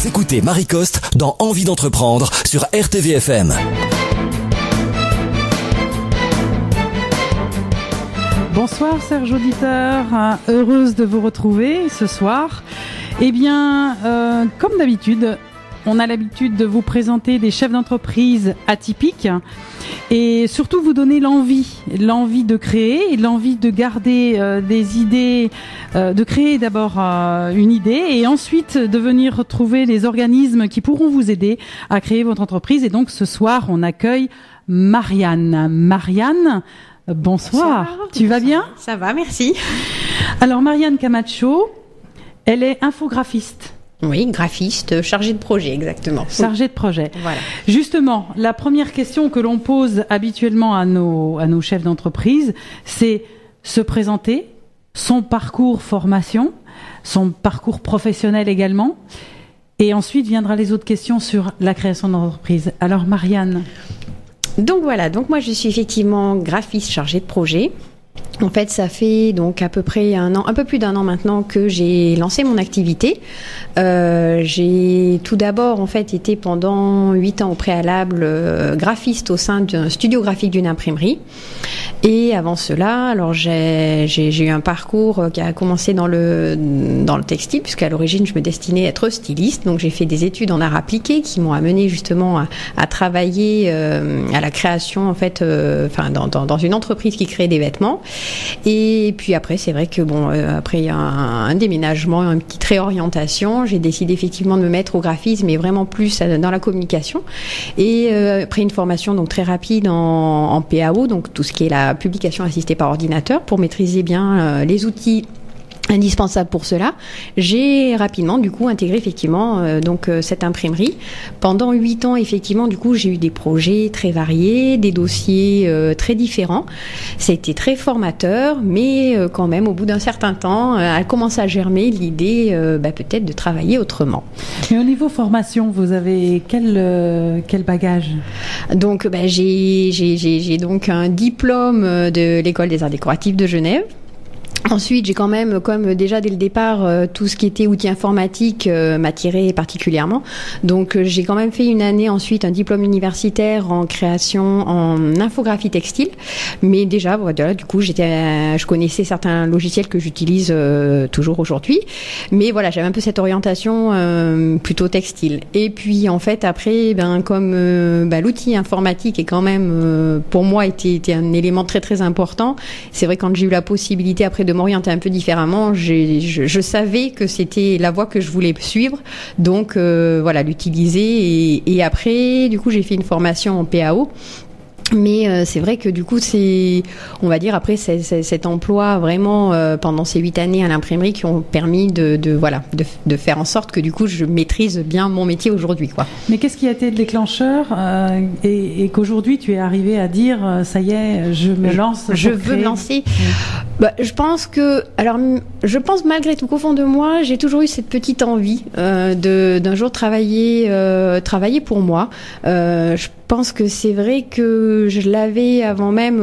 Vous écoutez Marie Coste dans Envie d'entreprendre sur RTVFM. Bonsoir Serge auditeur, heureuse de vous retrouver ce soir. Eh bien, comme d'habitude, on a l'habitude de vous présenter des chefs d'entreprise atypiques et surtout vous donner l'envie de créer et l'envie de garder des idées, de créer d'abord une idée et ensuite de venir retrouver les organismes qui pourront vous aider à créer votre entreprise. Et donc ce soir, on accueille Marianne. Marianne, bonsoir. Tu vas bien ? Ça va, merci. Alors Marianne Camacho, elle est infographiste. Oui, graphiste, chargée de projet, exactement. Chargée de projet. Voilà. Justement, la première question que l'on pose habituellement à nos chefs d'entreprise, c'est se présenter, son parcours formation, son parcours professionnel également, et ensuite viendra les autres questions sur la création d'entreprise. Alors Marianne. Donc voilà, donc moi je suis effectivement graphiste chargée de projet. En fait, ça fait donc à peu près un peu plus d'un an maintenant que j'ai lancé mon activité. J'ai tout d'abord en fait été pendant 8 ans au préalable graphiste au sein d'un studio graphique d'une imprimerie. Et avant cela, alors j'ai eu un parcours qui a commencé dans le textile, puisqu'à l'origine je me destinais à être styliste. Donc j'ai fait des études en art appliqué qui m'ont amené justement à travailler à la création en fait, dans une entreprise qui crée des vêtements. Et puis après, c'est vrai que après il y a un déménagement, une petite réorientation. J'ai décidé effectivement de me mettre au graphisme, mais vraiment plus dans la communication. Et après une formation donc très rapide en PAO, donc tout ce qui est la publication assistée par ordinateur, pour maîtriser bien les outils indispensable pour cela. J'ai rapidement du coup intégré effectivement cette imprimerie. Pendant 8 ans effectivement du coup j'ai eu des projets très variés, des dossiers très différents. C'était très formateur, mais quand même au bout d'un certain temps a commencé à germer l'idée peut-être de travailler autrement. Et au niveau formation, vous avez quel bagage ? Donc j'ai donc un diplôme de l'École des Arts Décoratifs de Genève. Ensuite, j'ai quand même, comme déjà dès le départ, tout ce qui était outils informatiques m'attirait particulièrement. Donc, j'ai quand même fait une année ensuite un diplôme universitaire en création en infographie textile. Mais déjà, voilà, du coup, je connaissais certains logiciels que j'utilise toujours aujourd'hui. Mais voilà, j'avais un peu cette orientation plutôt textile. Et puis, en fait, après, comme l'outil informatique est quand même, pour moi, était un élément très très important. C'est vrai, quand j'ai eu la possibilité après de m'orienter un peu différemment, je savais que c'était la voie que je voulais suivre, donc l'utiliser et après du coup j'ai fait une formation en PAO. Mais c'est vrai que du coup on va dire après cet emploi vraiment pendant ces 8 années à l'imprimerie qui ont permis de faire en sorte que du coup je maîtrise bien mon métier aujourd'hui, quoi. Mais qu'est-ce qui a été le déclencheur et qu'aujourd'hui tu es arrivé à dire ça y est, je me lance, je veux me lancer. Je pense malgré tout qu'au fond de moi j'ai toujours eu cette petite envie d'un jour travailler pour moi. Je pense que c'est vrai que je l'avais avant même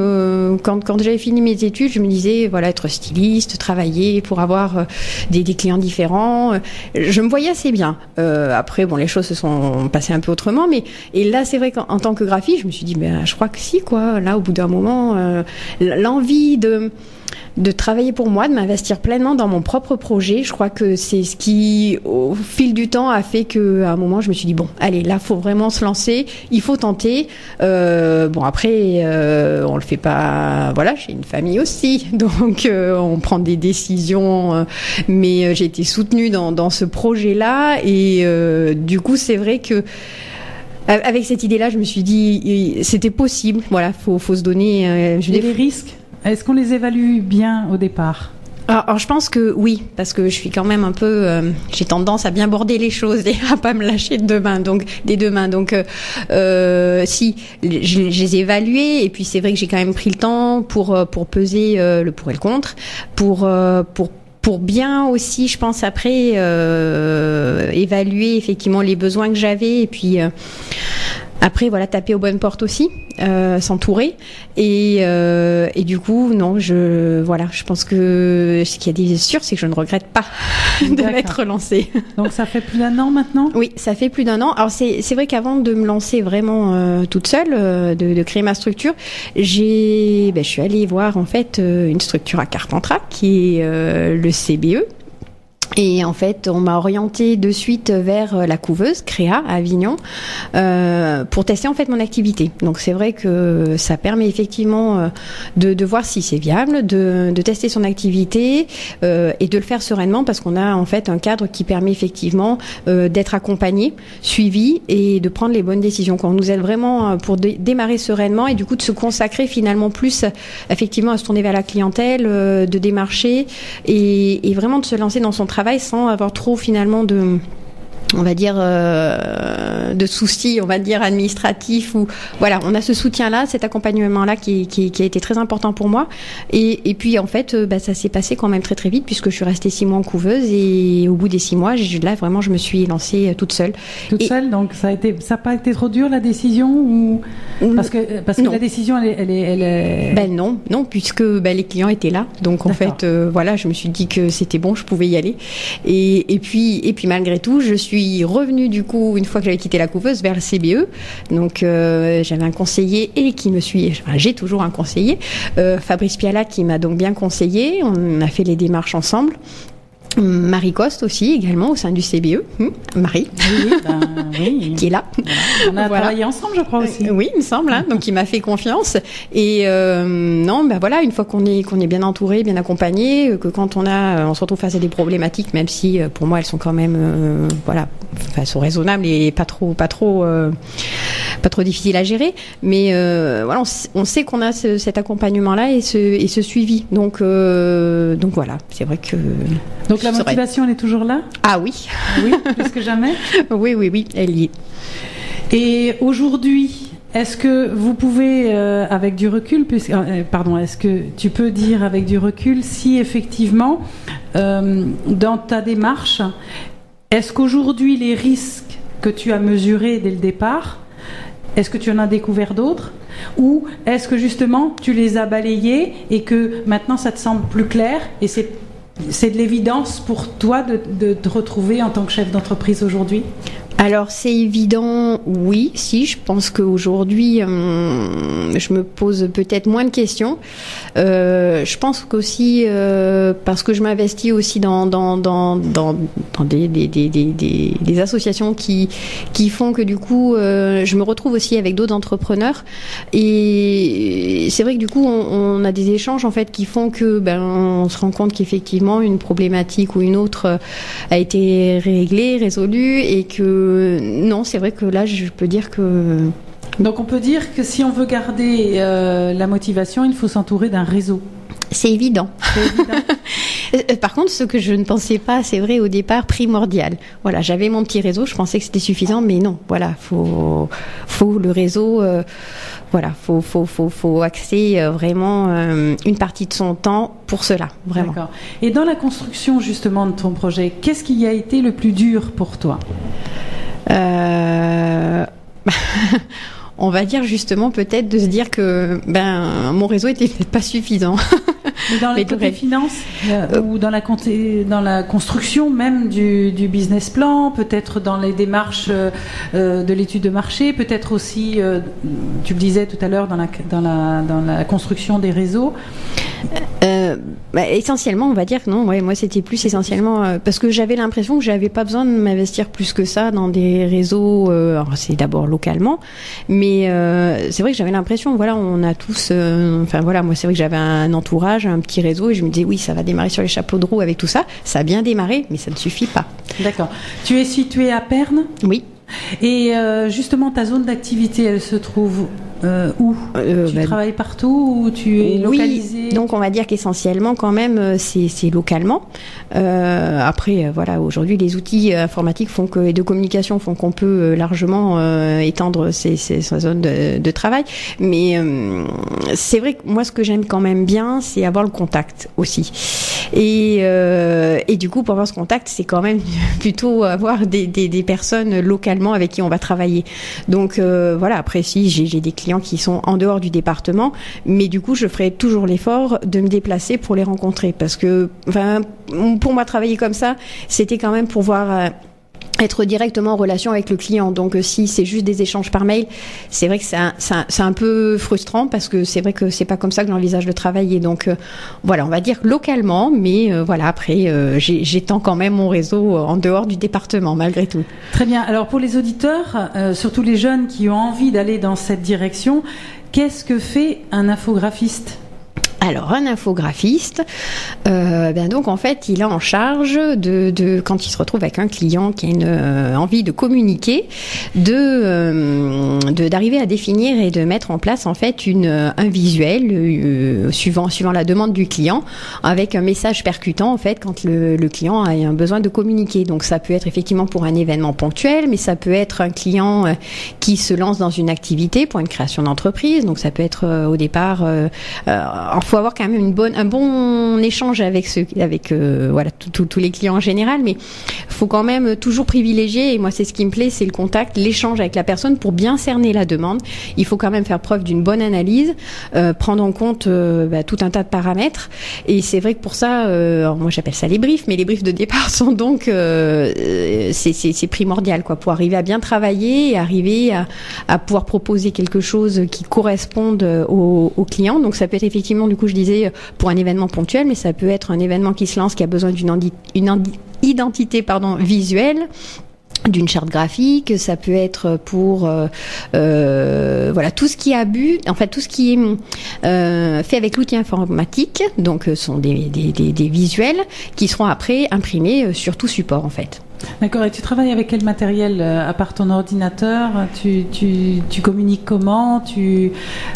quand j'avais fini mes études, je me disais être styliste, travailler pour avoir des clients différents, je me voyais assez bien. Après les choses se sont passées un peu autrement, et là c'est vrai qu'en tant que graphiste je me suis dit je crois que si, quoi. Là au bout d'un moment l'envie de travailler pour moi, de m'investir pleinement dans mon propre projet. Je crois que c'est ce qui, au fil du temps, a fait qu'à un moment, je me suis dit, allez, là, faut vraiment se lancer, il faut tenter. Après, on le fait pas, j'ai une famille aussi, donc on prend des décisions, mais j'ai été soutenue dans ce projet-là, et du coup, c'est vrai que avec cette idée-là, je me suis dit, c'était possible, faut se donner... les risques, est-ce qu'on les évalue bien au départ ? Alors, je pense que oui, parce que je suis quand même un peu... j'ai tendance à bien border les choses et à pas me lâcher des deux mains. Donc, si, je les ai évalués, et puis c'est vrai que j'ai quand même pris le temps pour peser le pour et le contre, pour bien aussi, je pense, après, évaluer effectivement les besoins que j'avais, et puis... Après, voilà, taper aux bonnes portes aussi, s'entourer. Et du coup, non, je pense que ce qui est sûr, c'est que je ne regrette pas de m'être lancée. Donc, ça fait plus d'1 an maintenant ? Oui, ça fait plus d'1 an. Alors, c'est vrai qu'avant de me lancer vraiment toute seule, de créer ma structure, je suis allée voir, en fait, une structure à Carpentras, qui est le CBE. Et en fait, on m'a orientée de suite vers la couveuse Créa à Avignon pour tester en fait mon activité. Donc c'est vrai que ça permet effectivement de voir si c'est viable, de tester son activité et de le faire sereinement parce qu'on a en fait un cadre qui permet effectivement d'être accompagné, suivi et de prendre les bonnes décisions. On nous aide vraiment pour démarrer sereinement et du coup de se consacrer finalement plus effectivement à se tourner vers la clientèle, de démarcher et vraiment de se lancer dans son travail sans avoir trop finalement de soucis, on va dire administratifs ou voilà, on a ce soutien-là, cet accompagnement-là qui a été très important pour moi. Et puis en fait, ça s'est passé quand même très très vite puisque je suis restée 6 mois en couveuse et au bout des 6 mois, là vraiment, je me suis lancée toute seule. Toute seule, donc ça n'a pas été trop dur la décision ou parce que la décision elle est. Ben non, puisque les clients étaient là, donc en fait voilà, je me suis dit que c'était bon, je pouvais y aller. Et puis malgré tout, je suis revenue du coup une fois que j'avais quitté la couveuse vers le CBE. Donc j'avais un conseiller j'ai toujours un conseiller, Fabrice Pialat, qui m'a donc bien conseillé. On a fait les démarches ensemble. Marie Coste aussi également au sein du CBE, Marie, oui. qui est là. On a travaillé ensemble, je crois aussi. Oui, il me semble, donc il m'a fait confiance. Et voilà, une fois qu'on est bien entouré, bien accompagné, que quand on se retrouve face à des problématiques, même si pour moi elles sont quand même elles sont raisonnables et pas trop difficiles à gérer. Mais voilà, on sait qu'on a cet accompagment-là et ce suivi. Donc voilà, c'est vrai que. Donc la motivation, elle est toujours là ? Ah oui. Oui, plus que jamais ? Oui, elle y est. Et aujourd'hui, est-ce que vous pouvez, avec du recul, est-ce que tu peux dire avec du recul si effectivement, dans ta démarche, est-ce qu'aujourd'hui les risques que tu as mesurés dès le départ, est-ce que tu en as découvert d'autres ? Ou est-ce que justement tu les as balayés et que maintenant ça te semble plus clair et c'est de l'évidence pour toi de te retrouver en tant que chef d'entreprise aujourd'hui ? Alors c'est évident, oui, si, je pense qu'aujourd'hui je me pose peut-être moins de questions. Je pense qu'aussi parce que je m'investis aussi dans des associations qui font que du coup je me retrouve aussi avec d'autres entrepreneurs et c'est vrai que du coup on a des échanges en fait qui font que on se rend compte qu'effectivement une problématique ou une autre a été résolue et que non, c'est vrai que là, je peux dire que... Donc, on peut dire que si on veut garder la motivation, il faut s'entourer d'un réseau. C'est évident. Par contre, ce que je ne pensais pas, c'est vrai, au départ, primordial. Voilà, j'avais mon petit réseau, je pensais que c'était suffisant, mais non. Voilà, faut le réseau... faut axer vraiment une partie de son temps pour cela, vraiment. D'accord. Et dans la construction, justement, de ton projet, qu'est-ce qui a été le plus dur pour toi ? On va dire justement peut-être de se dire que mon réseau était peut-être pas suffisant. Mais dans les côtés finances ou dans la construction même du business plan, peut-être dans les démarches de l'étude de marché, peut-être aussi, tu le disais tout à l'heure, dans la construction des réseaux. Essentiellement, on va dire que non. Ouais, moi, c'était plus essentiellement parce que j'avais l'impression que j'avais pas besoin de m'investir plus que ça dans des réseaux. Alors c'est d'abord localement, mais c'est vrai que j'avais l'impression. Voilà, on a tous. Moi, c'est vrai que j'avais un entourage, un petit réseau, et je me disais oui, ça va démarrer sur les chapeaux de roue avec tout ça. Ça a bien démarré, mais ça ne suffit pas. D'accord. Tu es située à Pernes ? Oui. Et justement, ta zone d'activité, elle se trouve où tu travailles partout ou tu es localisé? Oui, donc on va dire qu'essentiellement quand même c'est localement. Après voilà, aujourd'hui les outils informatiques et de communication font qu'on peut largement étendre sa zone de travail. Mais c'est vrai que moi ce que j'aime quand même bien, c'est avoir le contact aussi. Et du coup pour avoir ce contact, c'est quand même plutôt avoir des personnes localement avec qui on va travailler. Donc voilà, après si j'ai des clients qui sont en dehors du département, mais du coup je ferai toujours l'effort de me déplacer pour les rencontrer, parce que pour moi travailler comme ça, c'était quand même pouvoir être directement en relation avec le client. Donc si c'est juste des échanges par mail, c'est vrai que c'est un peu frustrant, parce que c'est vrai que c'est pas comme ça que j'envisage de travailler. Donc voilà, on va dire localement, mais voilà, après j'étends quand même mon réseau en dehors du département malgré tout. Très bien. Alors pour les auditeurs, surtout les jeunes qui ont envie d'aller dans cette direction, qu'est-ce que fait un infographiste ? Alors un infographiste, donc en fait il est en charge de quand il se retrouve avec un client qui a une envie de communiquer, d'arriver à définir et de mettre en place en fait un visuel suivant la demande du client, avec un message percutant en fait quand le client a un besoin de communiquer. Donc ça peut être effectivement pour un événement ponctuel, mais ça peut être un client qui se lance dans une activité pour une création d'entreprise. Donc ça peut être au départ faut avoir quand même un bon échange avec voilà tous les clients en général, mais faut quand même toujours privilégier, et moi c'est ce qui me plaît, c'est le contact, l'échange avec la personne pour bien cerner la demande. Il faut quand même faire preuve d'une bonne analyse, prendre en compte tout un tas de paramètres, et c'est vrai que pour ça, moi j'appelle ça les briefs, mais les briefs de départ sont donc c'est primordial quoi, pour arriver à bien travailler et arriver à pouvoir proposer quelque chose qui corresponde aux clients. Donc ça peut être effectivement, du coup je disais, pour un événement ponctuel, mais ça peut être un événement qui se lance, qui a besoin d'une identité visuelle, d'une charte graphique. Ça peut être pour voilà tout ce qui a tout ce qui est fait avec l'outil informatique. Donc sont des visuels qui seront après imprimés sur tout support en fait. D'accord. Et tu travailles avec quel matériel à part ton ordinateur? Tu communiques comment?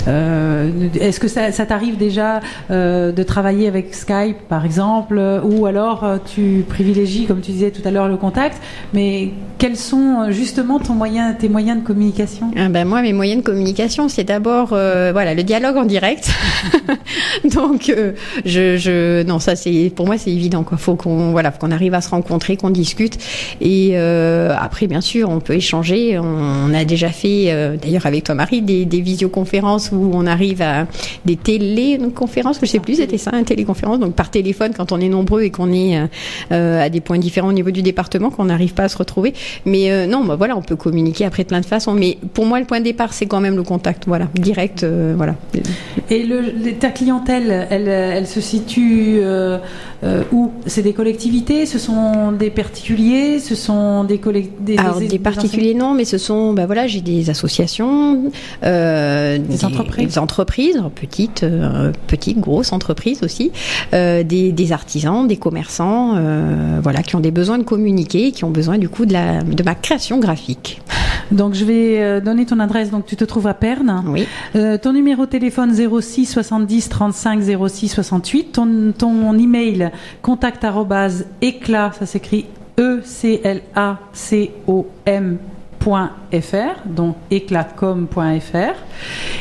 Est-ce que ça t'arrive déjà de travailler avec Skype par exemple, ou alors tu privilégies, comme tu disais tout à l'heure, le contact? Mais quels sont justement tes moyens de communication? Moi, mes moyens de communication, c'est d'abord le dialogue en direct. Donc non, ça c'est pour moi c'est évident quoi. Faut qu'on arrive à se rencontrer, qu'on discute. Et après, bien sûr, on peut échanger. On a déjà fait, d'ailleurs avec toi, Marie, des visioconférences où on arrive à des téléconférences, je sais plus, c'était ça, une téléconférence, donc par téléphone quand on est nombreux et qu'on est à des points différents au niveau du département, qu'on n'arrive pas à se retrouver. Mais non, on peut communiquer après de plein de façons. Mais pour moi, le point de départ, c'est quand même le contact, direct, voilà. Et ta clientèle, elle se situe où? C'est des collectivités, ce sont des particuliers, ce sont des particuliers non, mais ce sont j'ai des associations, des entreprises petites, grosses entreprises aussi, des artisans, des commerçants, qui ont des besoins de communiquer, qui ont besoin du coup de ma création graphique. Donc je vais donner ton adresse. Donc tu te trouves à Pernes. Oui. Ton numéro de téléphone 06 70 35 06 68. Ton email contact@éclat, ça s'écrit eclacom.fr, donc éclatcom.fr.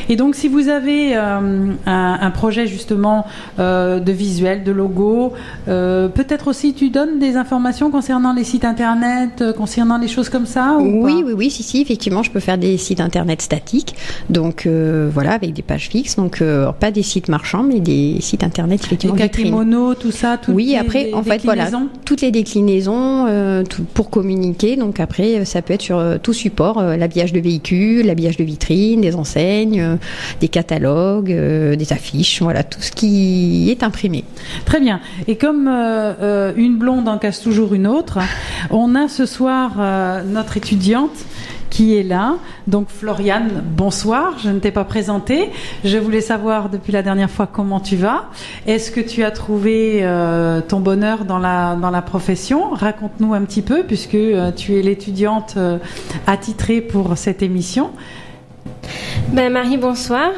Et donc si vous avez un projet justement de visuel, de logo, peut-être aussi tu donnes des informations concernant les sites internet, concernant les choses comme ça ou oui, si, effectivement, je peux faire des sites internet statiques, donc avec des pages fixes, donc pas des sites marchands, mais des sites internet effectivement. Les Kakemono, tout ça, toutes les déclinaisons pour communiquer. Donc après, ça peut être sur tout support, l'habillage de véhicules, l'habillage de vitrines, des enseignes, des catalogues, des affiches, tout ce qui est imprimé. Très bien. Et comme une blonde en casse toujours une autre, on a ce soir notre étudiante qui est là. Donc Floriane, bonsoir, je ne t'ai pas présentée. Je voulais savoir depuis la dernière fois comment tu vas. Est-ce que tu as trouvé ton bonheur dans la profession? Raconte-nous un petit peu, puisque tu es l'étudiante attitrée pour cette émission. Marie, bonsoir.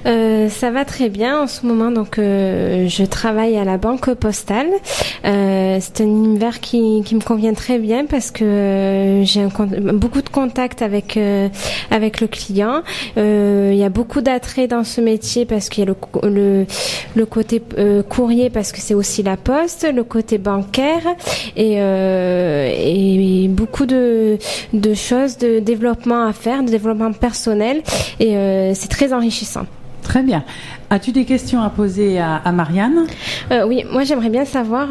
Ça va très bien en ce moment. Donc, je travaille à la Banque Postale. C'est un univers qui me convient très bien parce que j'ai beaucoup de contacts avec le client. Il y a beaucoup d'attrait dans ce métier parce qu'il y a le côté courrier parce que c'est aussi la poste, le côté bancaire et beaucoup de choses de développement à faire, de développement personnel et c'est très enrichissant. Très bien. As-tu des questions à poser à Marianne ? Oui, moi j'aimerais bien savoir,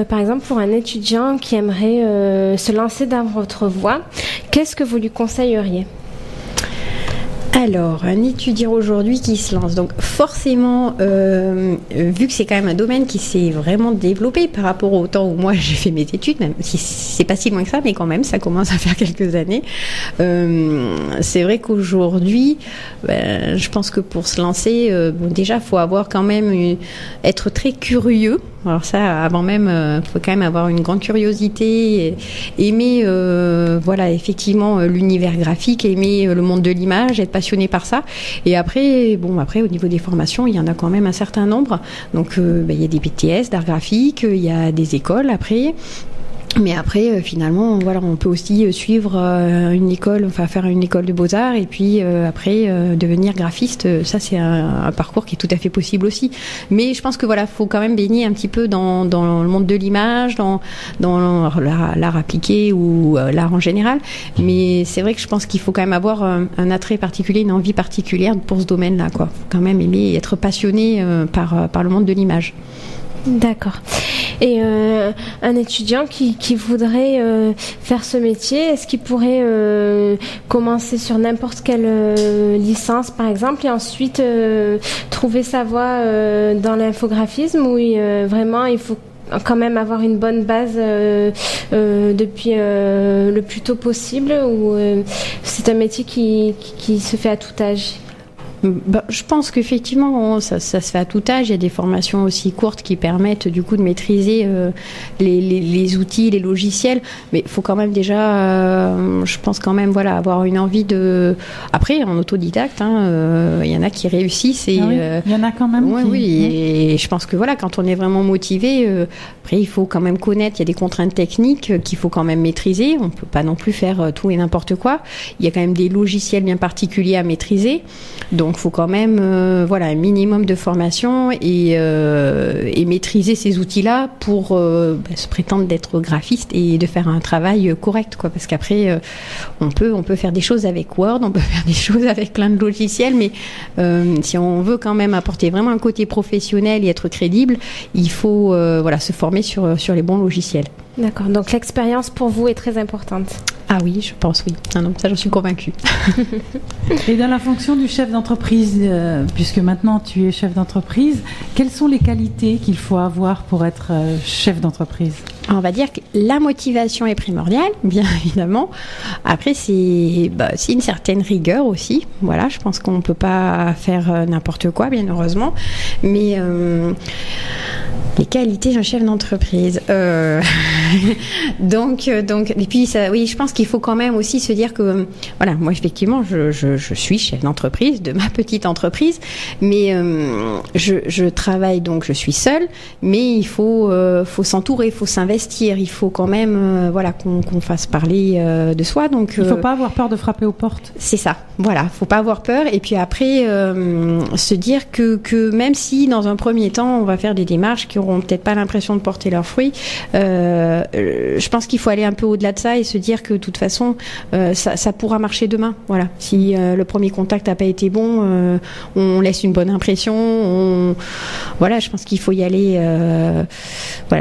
par exemple pour un étudiant qui aimerait se lancer dans votre voie, qu'est-ce que vous lui conseilleriez ? Alors, un étudiant aujourd'hui qui se lance, donc forcément, vu que c'est quand même un domaine qui s'est vraiment développé par rapport au temps où moi j'ai fait mes études, même si c'est pas si loin que ça, mais quand même, ça commence à faire quelques années. C'est vrai qu'aujourd'hui, je pense que pour se lancer, déjà, faut avoir quand même être très curieux. Alors ça, avant même, faut quand même avoir une grande curiosité, aimer, effectivement, l'univers graphique, aimer le monde de l'image, être passionné par ça. Et après, au niveau des formations, il y en a quand même un certain nombre. Donc, il y a des BTS d'art graphique, il y a des écoles après. Mais après, finalement, on peut aussi suivre une école, faire une école de beaux-arts et puis après devenir graphiste. Ça, c'est un parcours qui est tout à fait possible aussi. Mais je pense que faut quand même baigner un petit peu dans le monde de l'image, dans l'art appliqué ou l'art en général. Mais c'est vrai que je pense qu'il faut quand même avoir un attrait particulier, une envie particulière pour ce domaine-là, quoi. Faut quand même aimer être passionné par le monde de l'image. D'accord. Et un étudiant qui voudrait faire ce métier, est-ce qu'il pourrait commencer sur n'importe quelle licence, par exemple, et ensuite trouver sa voie dans l'infographisme, où vraiment il faut quand même avoir une bonne base depuis le plus tôt possible, ou c'est un métier qui se fait à tout âge? Je pense qu'effectivement, ça se fait à tout âge. Il y a des formations aussi courtes qui permettent du coup de maîtriser les outils, les logiciels. Mais il faut quand même déjà, je pense quand même, avoir une envie de... Après, en autodidacte, il y en a qui réussissent. Et, il y en a quand même et je pense que quand on est vraiment motivé, après, il faut quand même connaître. Il y a des contraintes techniques qu'il faut quand même maîtriser. On ne peut pas non plus faire tout et n'importe quoi. Il y a quand même des logiciels bien particuliers à maîtriser. Donc, il faut quand même un minimum de formation et maîtriser ces outils-là pour se prétendre d'être graphiste et de faire un travail correct, quoi. Parce qu'après, on peut faire des choses avec Word, on peut faire des choses avec plein de logiciels, mais si on veut quand même apporter vraiment un côté professionnel et être crédible, il faut se former sur les bons logiciels. D'accord, donc l'expérience pour vous est très importante. Ah oui, je pense, oui. Non, ça j'en suis convaincue. Et dans la fonction du chef d'entreprise, puisque maintenant tu es chef d'entreprise, quelles sont les qualités qu'il faut avoir pour être chef d'entreprise ? On va dire que la motivation est primordiale, bien évidemment. Après, c'est une certaine rigueur aussi. Voilà, je pense qu'on ne peut pas faire n'importe quoi, bien heureusement. Mais les qualités d'un chef d'entreprise. Donc, et puis ça, oui, je pense qu'il faut quand même aussi se dire que, moi effectivement, je suis chef d'entreprise de ma petite entreprise, mais je travaille, donc je suis seule, mais il faut s'entourer, il faut s'investir, il faut quand même, qu'on fasse parler de soi. Donc, il faut pas avoir peur de frapper aux portes. C'est ça. Voilà, faut pas avoir peur, et puis après se dire que même si dans un premier temps on va faire des démarches qui auront peut-être pas l'impression de porter leurs fruits, je pense qu'il faut aller un peu au-delà de ça et se dire que de toute façon ça pourra marcher demain. Voilà, si le premier contact n'a pas été bon, on laisse une bonne impression. Je pense qu'il faut y aller.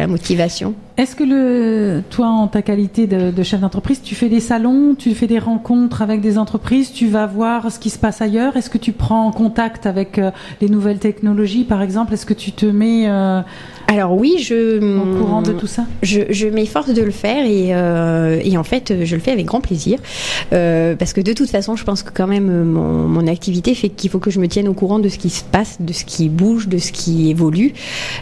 Motivation. Est-ce que toi, en ta qualité de chef d'entreprise, tu fais des salons, tu fais des rencontres avec des entreprises, tu vas voir ce qui se passe ailleurs? Est-ce que tu prends contact avec les nouvelles technologies, par exemple? Est-ce que tu te mets Alors oui, au courant de tout ça. Je m'efforce de le faire et en fait, je le fais avec grand plaisir parce que de toute façon, je pense que quand même mon activité fait qu'il faut que je me tienne au courant de ce qui se passe, de ce qui bouge, de ce qui évolue.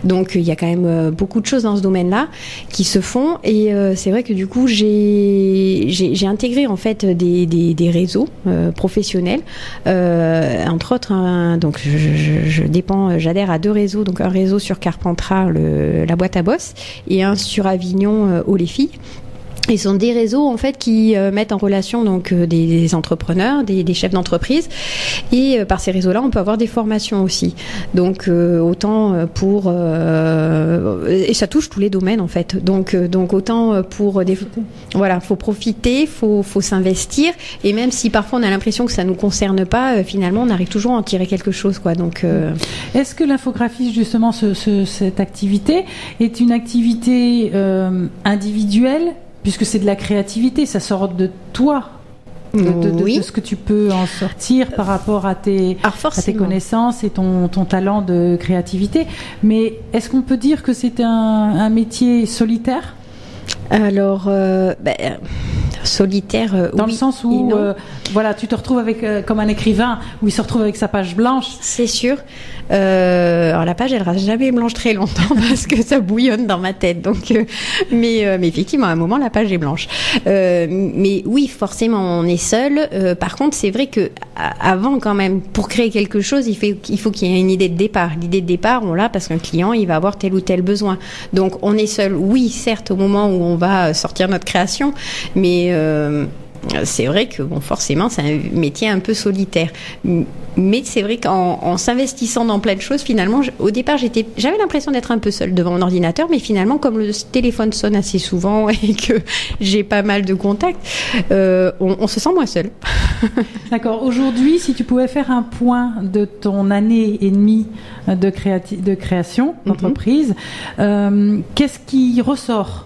Donc il y a quand même beaucoup de choses dans ce domaine-là qui se font et c'est vrai que du coup j'ai intégré en fait des réseaux professionnels, entre autres. Donc j'adhère à 2 réseaux, donc un réseau sur Carpentras, la boîte à boss, et un sur Avignon, Haut les filles. Ils sont des réseaux en fait qui mettent en relation donc des entrepreneurs, des chefs d'entreprise, et par ces réseaux-là, on peut avoir des formations aussi. Donc autant pour et ça touche tous les domaines en fait. Donc autant pour des voilà, faut profiter, faut s'investir, et même si parfois on a l'impression que ça nous concerne pas, finalement on arrive toujours à en tirer quelque chose quoi. Donc est-ce que l'infographie justement cette activité est une activité individuelle? Puisque c'est de la créativité, ça sort de toi, de ce que tu peux en sortir par rapport à tes connaissances et ton talent de créativité. Mais est-ce qu'on peut dire que c'est un métier solitaire ? Alors, solitaire, dans le sens où voilà, tu te retrouves avec comme un écrivain où il se retrouve avec sa page blanche. C'est sûr. Alors la page, elle reste jamais blanche très longtemps parce que ça bouillonne dans ma tête. Donc, mais effectivement, à un moment, la page est blanche. Mais oui, forcément, on est seul. Par contre, c'est vrai que avant, quand même, pour créer quelque chose, il faut qu'il y ait une idée de départ. L'idée de départ, on l'a parce qu'un client, il va avoir tel ou tel besoin. Donc, on est seul. Oui, certes, au moment où on va sortir notre création, mais c'est vrai que bon, forcément, c'est un métier un peu solitaire. Mais c'est vrai qu'en s'investissant dans plein de choses, finalement, au départ, j'avais l'impression d'être un peu seule devant mon ordinateur, mais finalement, comme le téléphone sonne assez souvent et que j'ai pas mal de contacts, on se sent moins seul. D'accord. Aujourd'hui, si tu pouvais faire un point de ton année et demie de création d'entreprise, qu'est-ce qui ressort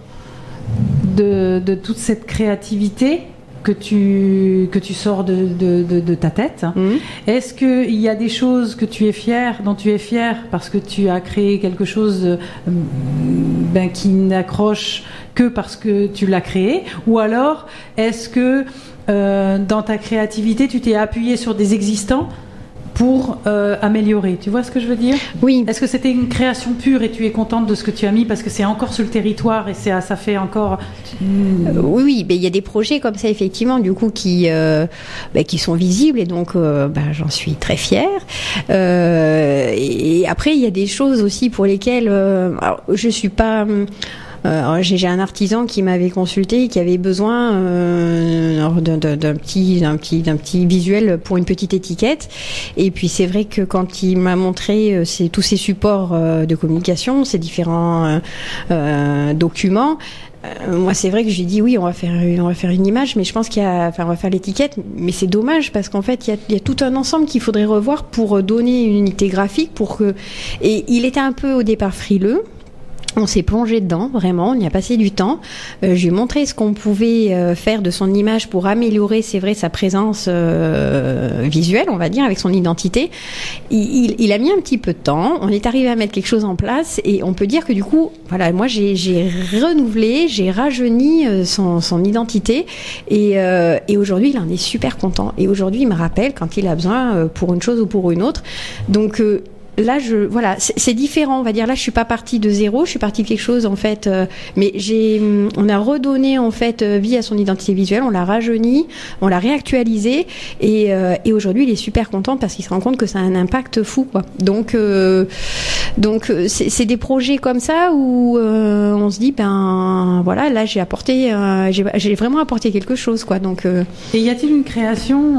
de toute cette créativité que tu sors de ta tête? Est-ce qu'il y a des choses dont tu es fière parce que tu as créé quelque chose qui n'accroche que parce que tu l'as créé? Ou alors est-ce que dans ta créativité tu t'es appuyé sur des existants pour améliorer? Tu vois ce que je veux dire? Oui. Est-ce que c'était une création pure et tu es contente de ce que tu as mis parce que c'est encore sur le territoire et ça fait encore... Oui, mais il y a des projets comme ça effectivement du coup qui sont visibles et donc j'en suis très fière. Et après il y a des choses aussi pour lesquelles je suis pas... j'ai un artisan qui m'avait consulté, qui avait besoin d'un petit visuel pour une petite étiquette. Et puis c'est vrai que quand il m'a montré tous ces supports de communication, ces différents documents, moi c'est vrai que j'ai dit oui, on va faire une image, mais je pense on va faire l'étiquette, mais c'est dommage parce qu'en fait il y a tout un ensemble qu'il faudrait revoir pour donner une unité graphique et il était un peu au départ frileux. On s'est plongé dedans, vraiment, on y a passé du temps. Je lui ai montré ce qu'on pouvait faire de son image pour améliorer, c'est vrai, sa présence visuelle, on va dire, avec son identité. Il a mis un petit peu de temps, on est arrivé à mettre quelque chose en place et on peut dire que du coup, voilà, moi j'ai renouvelé, j'ai rajeuni son identité et aujourd'hui il en est super content. Et aujourd'hui il me rappelle quand il a besoin pour une chose ou pour une autre. Donc là, c'est différent, on va dire. Là, je suis pas partie de zéro, je suis partie de quelque chose en fait. Mais on a redonné en fait vie à son identité visuelle, on l'a rajeuni, on l'a réactualisé, et aujourd'hui, il est super content parce qu'il se rend compte que ça a un impact fou, quoi. Donc, c'est des projets comme ça où on se dit, voilà, là, j'ai vraiment apporté quelque chose, quoi. Donc. Et y a-t-il une création,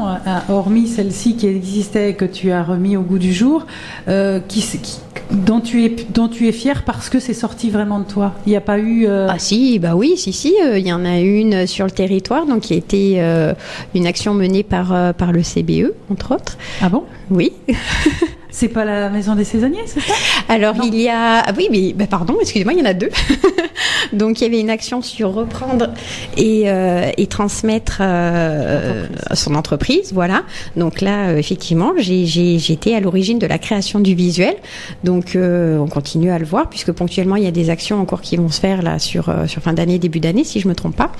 hormis celle-ci qui existait, que tu as remis au goût du jour? Dont tu es fière parce que c'est sorti vraiment de toi? Il n'y a pas eu... Ah si, oui, il y en a une sur le territoire, donc qui a été une action menée par le CBE, entre autres. Ah bon? Oui. C'est pas la maison des saisonniers, c'est ça? Alors il y a, oui, mais pardon, excusez-moi, il y en a 2. Donc il y avait une action sur reprendre et transmettre son entreprise, voilà. Donc là, effectivement, j'étais à l'origine de la création du visuel. Donc on continue à le voir puisque ponctuellement il y a des actions encore qui vont se faire là sur fin d'année, début d'année, si je me trompe pas.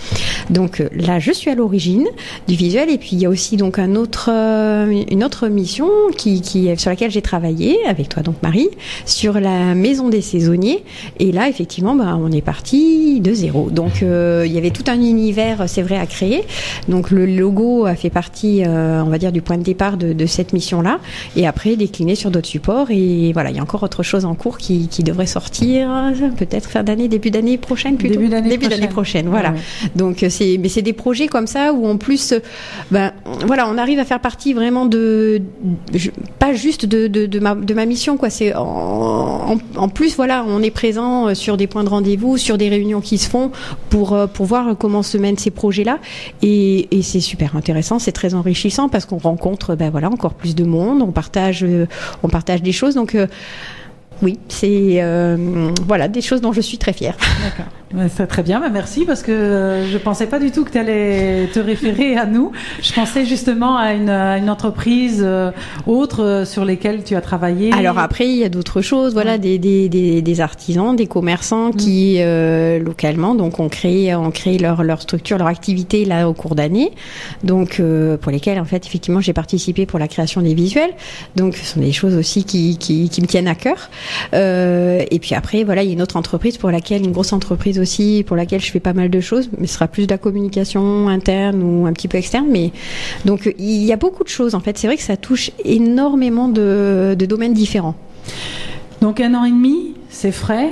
Donc là, je suis à l'origine du visuel et puis il y a aussi donc une autre mission qui sur laquelle j'ai travaillé avec toi donc Marie sur la maison des saisonniers et là effectivement on est parti de zéro donc il y avait tout un univers c'est vrai à créer donc le logo a fait partie on va dire du point de départ de cette mission là et après décliné sur d'autres supports et voilà il y a encore autre chose en cours qui devrait sortir peut-être fin d'année début d'année prochaine plutôt début d'année prochaine voilà donc c'est des projets comme ça où en plus voilà on arrive à faire partie vraiment pas juste de ma mission quoi c'est en plus voilà on est présent sur des points de rendez-vous sur des réunions qui se font pour voir comment se mènent ces projets là et c'est super intéressant c'est très enrichissant parce qu'on rencontre voilà encore plus de monde on partage des choses donc oui, c'est voilà des choses dont je suis très fière. D'accord. C'est très bien, merci parce que je pensais pas du tout que tu allais te référer à nous. Je pensais justement à une entreprise autre sur lesquelles tu as travaillé. Alors après, il y a d'autres choses, voilà, des artisans, des commerçants qui localement donc ont créé leur structure, leur activité là au cours d'année. Donc pour lesquelles en fait effectivement j'ai participé pour la création des visuels. Donc ce sont des choses aussi qui me tiennent à cœur. Et puis après voilà, il y a une autre entreprise une grosse entreprise aussi pour laquelle je fais pas mal de choses, mais ce sera plus de la communication interne ou un petit peu externe. Mais donc il y a beaucoup de choses en fait. C'est vrai que ça touche énormément de domaines différents. Donc 1 an et demi, c'est frais.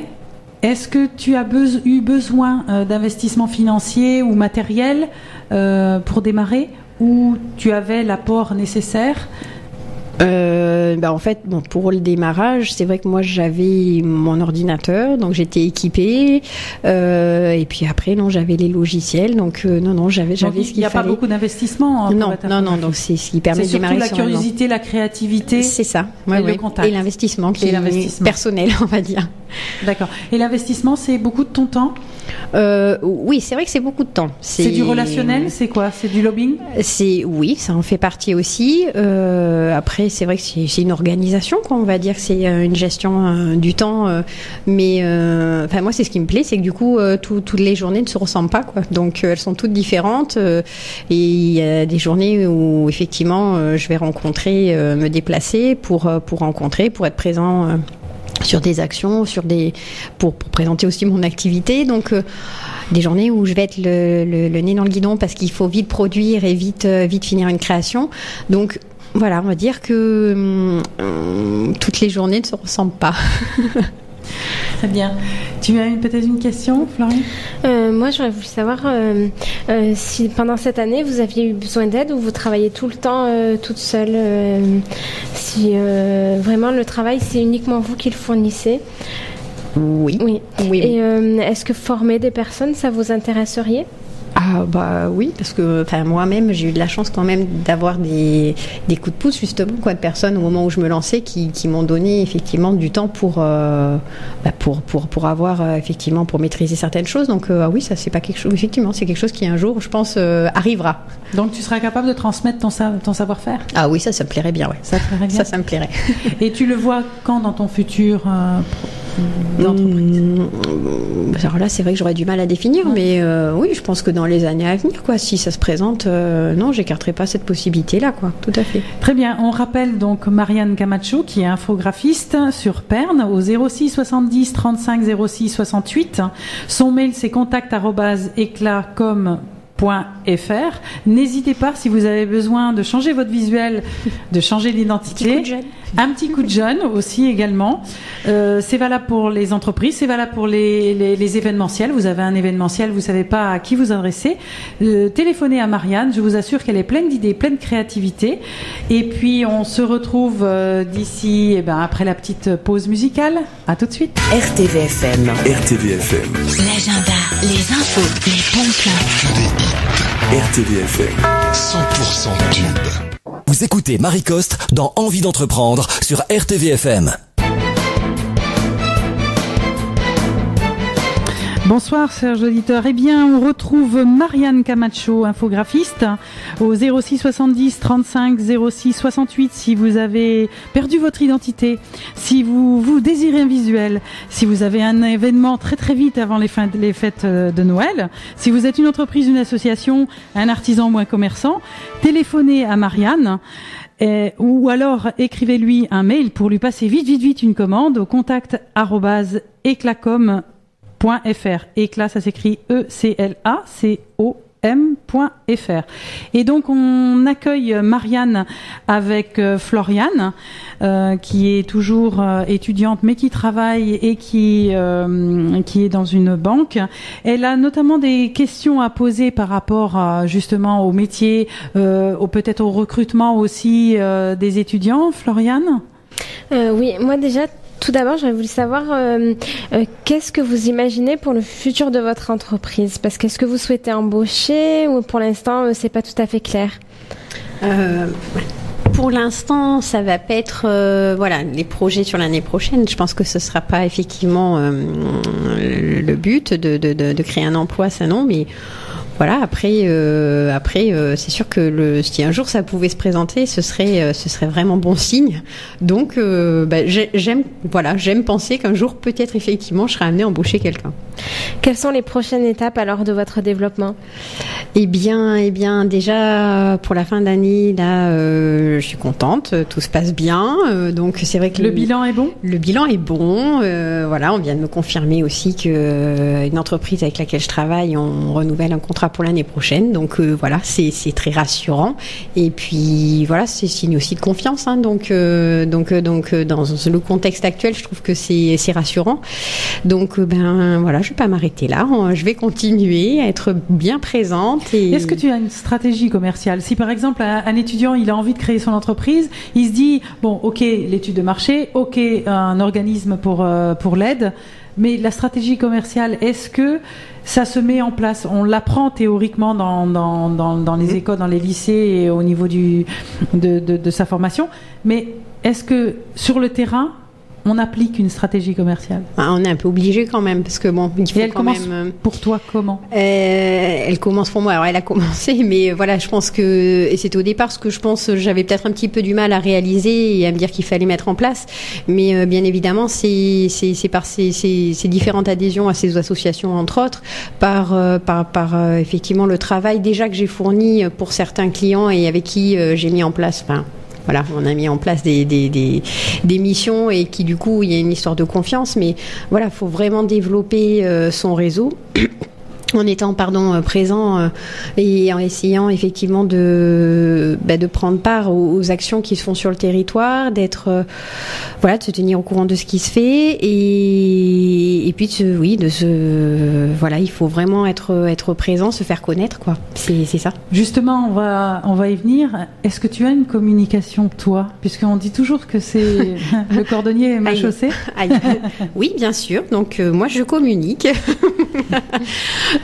Est-ce que tu as eu besoin d'investissements financiers ou matériels pour démarrer, ou tu avais l'apport nécessaire? En fait, pour le démarrage, c'est vrai que moi j'avais mon ordinateur, donc j'étais équipée. Et puis après, non, j'avais les logiciels, donc non, j'avais ce qu'il fallait. Il n'y a pas beaucoup d'investissement. Non, donc c'est ce qui permet de démarrer. C'est surtout la curiosité, la créativité. C'est ça. Le contact. Et l'investissement qui est personnel, on va dire. D'accord. Et l'investissement, c'est beaucoup de ton temps? Oui, c'est vrai que c'est beaucoup de temps. C'est du relationnel, c'est quoi? C'est du lobbying? Oui, ça en fait partie aussi. Après, c'est vrai que c'est une organisation, quoi. On va dire que c'est une gestion du temps. Mais moi, c'est ce qui me plaît, c'est que du coup, toutes les journées ne se ressemblent pas, quoi. Donc, elles sont toutes différentes. Et il y a des journées où effectivement, je vais rencontrer, me déplacer pour rencontrer, pour être présent. Sur des actions, pour présenter aussi mon activité. Donc, des journées où je vais être le nez dans le guidon parce qu'il faut vite produire et vite finir une création. Donc, voilà, on va dire que toutes les journées ne se ressemblent pas. Très bien. Tu as peut-être une question, Florine? Moi, j'aurais voulu savoir si pendant cette année, vous aviez eu besoin d'aide ou vous travaillez tout le temps toute seule. Si vraiment le travail, c'est uniquement vous qui le fournissez. Oui. Et est-ce que former des personnes, ça vous intéresserait? Oui, parce que moi-même j'ai eu de la chance quand même d'avoir des coups de pouce justement de personnes au moment où je me lançais qui m'ont donné effectivement du temps pour avoir effectivement pour maîtriser certaines choses. Donc oui, ça c'est pas quelque chose, effectivement c'est quelque chose qui un jour je pense arrivera. Donc tu seras capable de transmettre ton savoir-faire? Ah oui, ça me plairait bien, ouais. Ça te plairait bien? Ça me plairait. Et tu le vois quand dans ton futur d'entreprise? Alors là, c'est vrai que j'aurais du mal à définir, mais oui, je pense que dans les années à venir, quoi, si ça se présente, non, j'écarterai pas cette possibilité-là, quoi, tout à fait. Très bien, on rappelle donc Marianne Camacho, qui est infographiste sur Perne, au 06 70 35 06 68. Son mail, c'est contact@eclatcom.fr. N'hésitez pas, si vous avez besoin de changer votre visuel, de changer l'identité. Un petit coup de jeune aussi également. C'est valable pour les entreprises, c'est valable pour les événementiels. Vous avez un événementiel, vous savez pas à qui vous adresser. Téléphonez à Marianne, je vous assure qu'elle est pleine d'idées, pleine de créativité. Et puis on se retrouve d'ici, après la petite pause musicale. À tout de suite. RTVFM. L'agenda, les infos, les bons plans. RTVFM. 100% tube. Vous écoutez Marie Coste dans Envie d'entreprendre sur RTVFM. Bonsoir, Serge auditeur. Eh bien, on retrouve Marianne Camacho, infographiste, au 06 70 35 06 68 si vous avez perdu votre identité, si vous désirez un visuel, si vous avez un événement très très vite avant les fêtes de Noël, si vous êtes une entreprise, une association, un artisan ou un commerçant, téléphonez à Marianne. Ou alors écrivez-lui un mail pour lui passer vite une commande au contact@eclacom.fr. Éclat, ça s'écrit ECLACOM.fr. Et donc on accueille Marianne avec Floriane, qui est toujours étudiante mais qui travaille et qui est dans une banque. Elle a notamment des questions à poser par rapport justement au métier, peut-être au recrutement aussi des étudiants. Floriane ? Oui, moi déjà. Tout d'abord, j'aurais voulu savoir qu'est-ce que vous imaginez pour le futur de votre entreprise ? Parce qu'est-ce que vous souhaitez embaucher ou pour l'instant, c'est pas tout à fait clair ? Pour l'instant, ça va pas être les projets sur l'année prochaine. Je pense que ce sera pas effectivement le but de créer un emploi, ça non, mais voilà, après, c'est sûr que si un jour ça pouvait se présenter, ce serait vraiment bon signe. Donc, j'aime penser qu'un jour, peut-être effectivement, je serai amenée à embaucher quelqu'un. Quelles sont les prochaines étapes alors de votre développement ? Eh bien, déjà pour la fin d'année, là, je suis contente, tout se passe bien. Donc, c'est vrai que le bilan est bon. Le bilan est bon. On vient de me confirmer aussi que une entreprise avec laquelle je travaille, on renouvelle un contrat pour l'année prochaine. Donc c'est très rassurant. Et puis voilà, c'est signe aussi de confiance. Donc dans le contexte actuel, je trouve que c'est rassurant. Donc je vais pas m'arrêter là. Je vais continuer à être bien présente. Est-ce que tu as une stratégie commerciale ? Si par exemple un étudiant il a envie de créer son entreprise, il se dit bon, ok, l'étude de marché, ok, un organisme pour l'aide. Mais la stratégie commerciale, est-ce que ça se met en place ? On l'apprend théoriquement dans les écoles, dans les lycées et au niveau de sa formation. Mais est-ce que sur le terrain, on applique une stratégie commerciale ? On est un peu obligé quand même, parce que bon, il faut elle commence pour toi comment ? Elle commence pour moi. Alors elle a commencé, mais voilà, je pense que et c'était au départ ce que je pense j'avais peut-être un petit peu du mal à réaliser et à me dire qu'il fallait mettre en place. Mais bien évidemment, c'est par ces différentes adhésions à ces associations entre autres, par effectivement le travail déjà que j'ai fourni pour certains clients et avec qui j'ai mis en place. Voilà, on a mis en place des missions et qui du coup il y a une histoire de confiance, mais voilà, faut vraiment développer son réseau. En étant présent et en essayant effectivement de prendre part aux actions qui se font sur le territoire, de se tenir au courant de ce qui se fait et puis il faut vraiment être présent, se faire connaître quoi. C'est ça. Justement, on va y venir. Est-ce que tu as une communication toi, puisqu'on dit toujours que c'est le cordonnier mal chaussé. Oui, bien sûr. Donc moi je communique.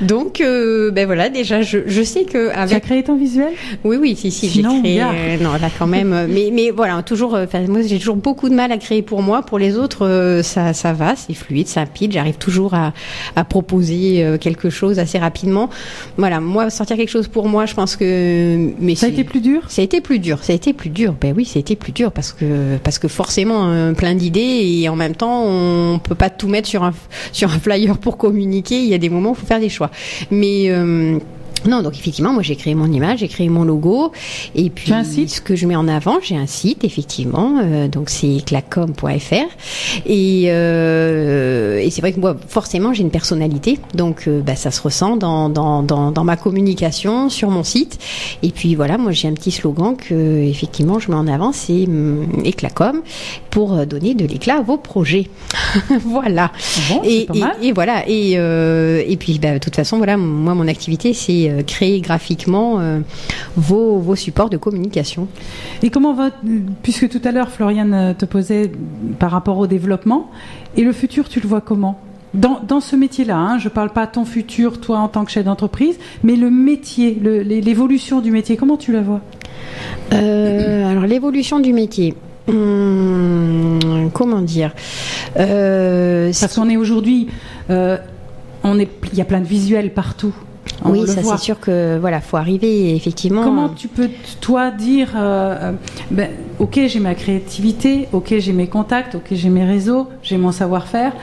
Donc, déjà, je sais que avec... Tu as créé ton visuel ? Oui, si, sinon, j'ai créé. Non, là quand même. mais voilà, toujours. Moi, j'ai toujours beaucoup de mal à créer pour moi. Pour les autres, ça va, c'est fluide, ça pile. J'arrive toujours à proposer quelque chose assez rapidement. Voilà, moi, sortir quelque chose pour moi, je pense que. Mais ça a été plus dur ? Ça a été plus dur. Ben oui, ça a été plus dur parce que forcément, plein d'idées et en même temps, on peut pas tout mettre sur un flyer pour communiquer. Il y a des moments où il faut faire des choix. Mais non, donc effectivement, moi j'ai créé mon image, j'ai créé mon logo, et puis ce que je mets en avant, j'ai un site effectivement, donc c'est eclacom.fr, et c'est vrai que moi forcément j'ai une personnalité, donc ça se ressent dans ma communication sur mon site, et puis voilà, moi j'ai un petit slogan que effectivement je mets en avant, c'est Eclacom pour donner de l'éclat à vos projets. Voilà. Bon, c'est pas mal. Et voilà, et puis de toute façon voilà, moi mon activité c'est créer graphiquement vos supports de communication. Et comment va, puisque tout à l'heure Floriane te posait par rapport au développement, et le futur tu le vois comment ? Dans ce métier-là, je ne parle pas de ton futur, toi en tant que chef d'entreprise, mais le métier, l'évolution du métier, comment tu la vois ? Alors l'évolution du métier. Comment dire Parce qu'on est aujourd'hui, il y a plein de visuels partout. Oui, ça c'est sûr que voilà, faut arriver effectivement. Comment tu peux toi dire, ok, j'ai ma créativité, ok, j'ai mes contacts, ok, j'ai mes réseaux, j'ai mon savoir-faire,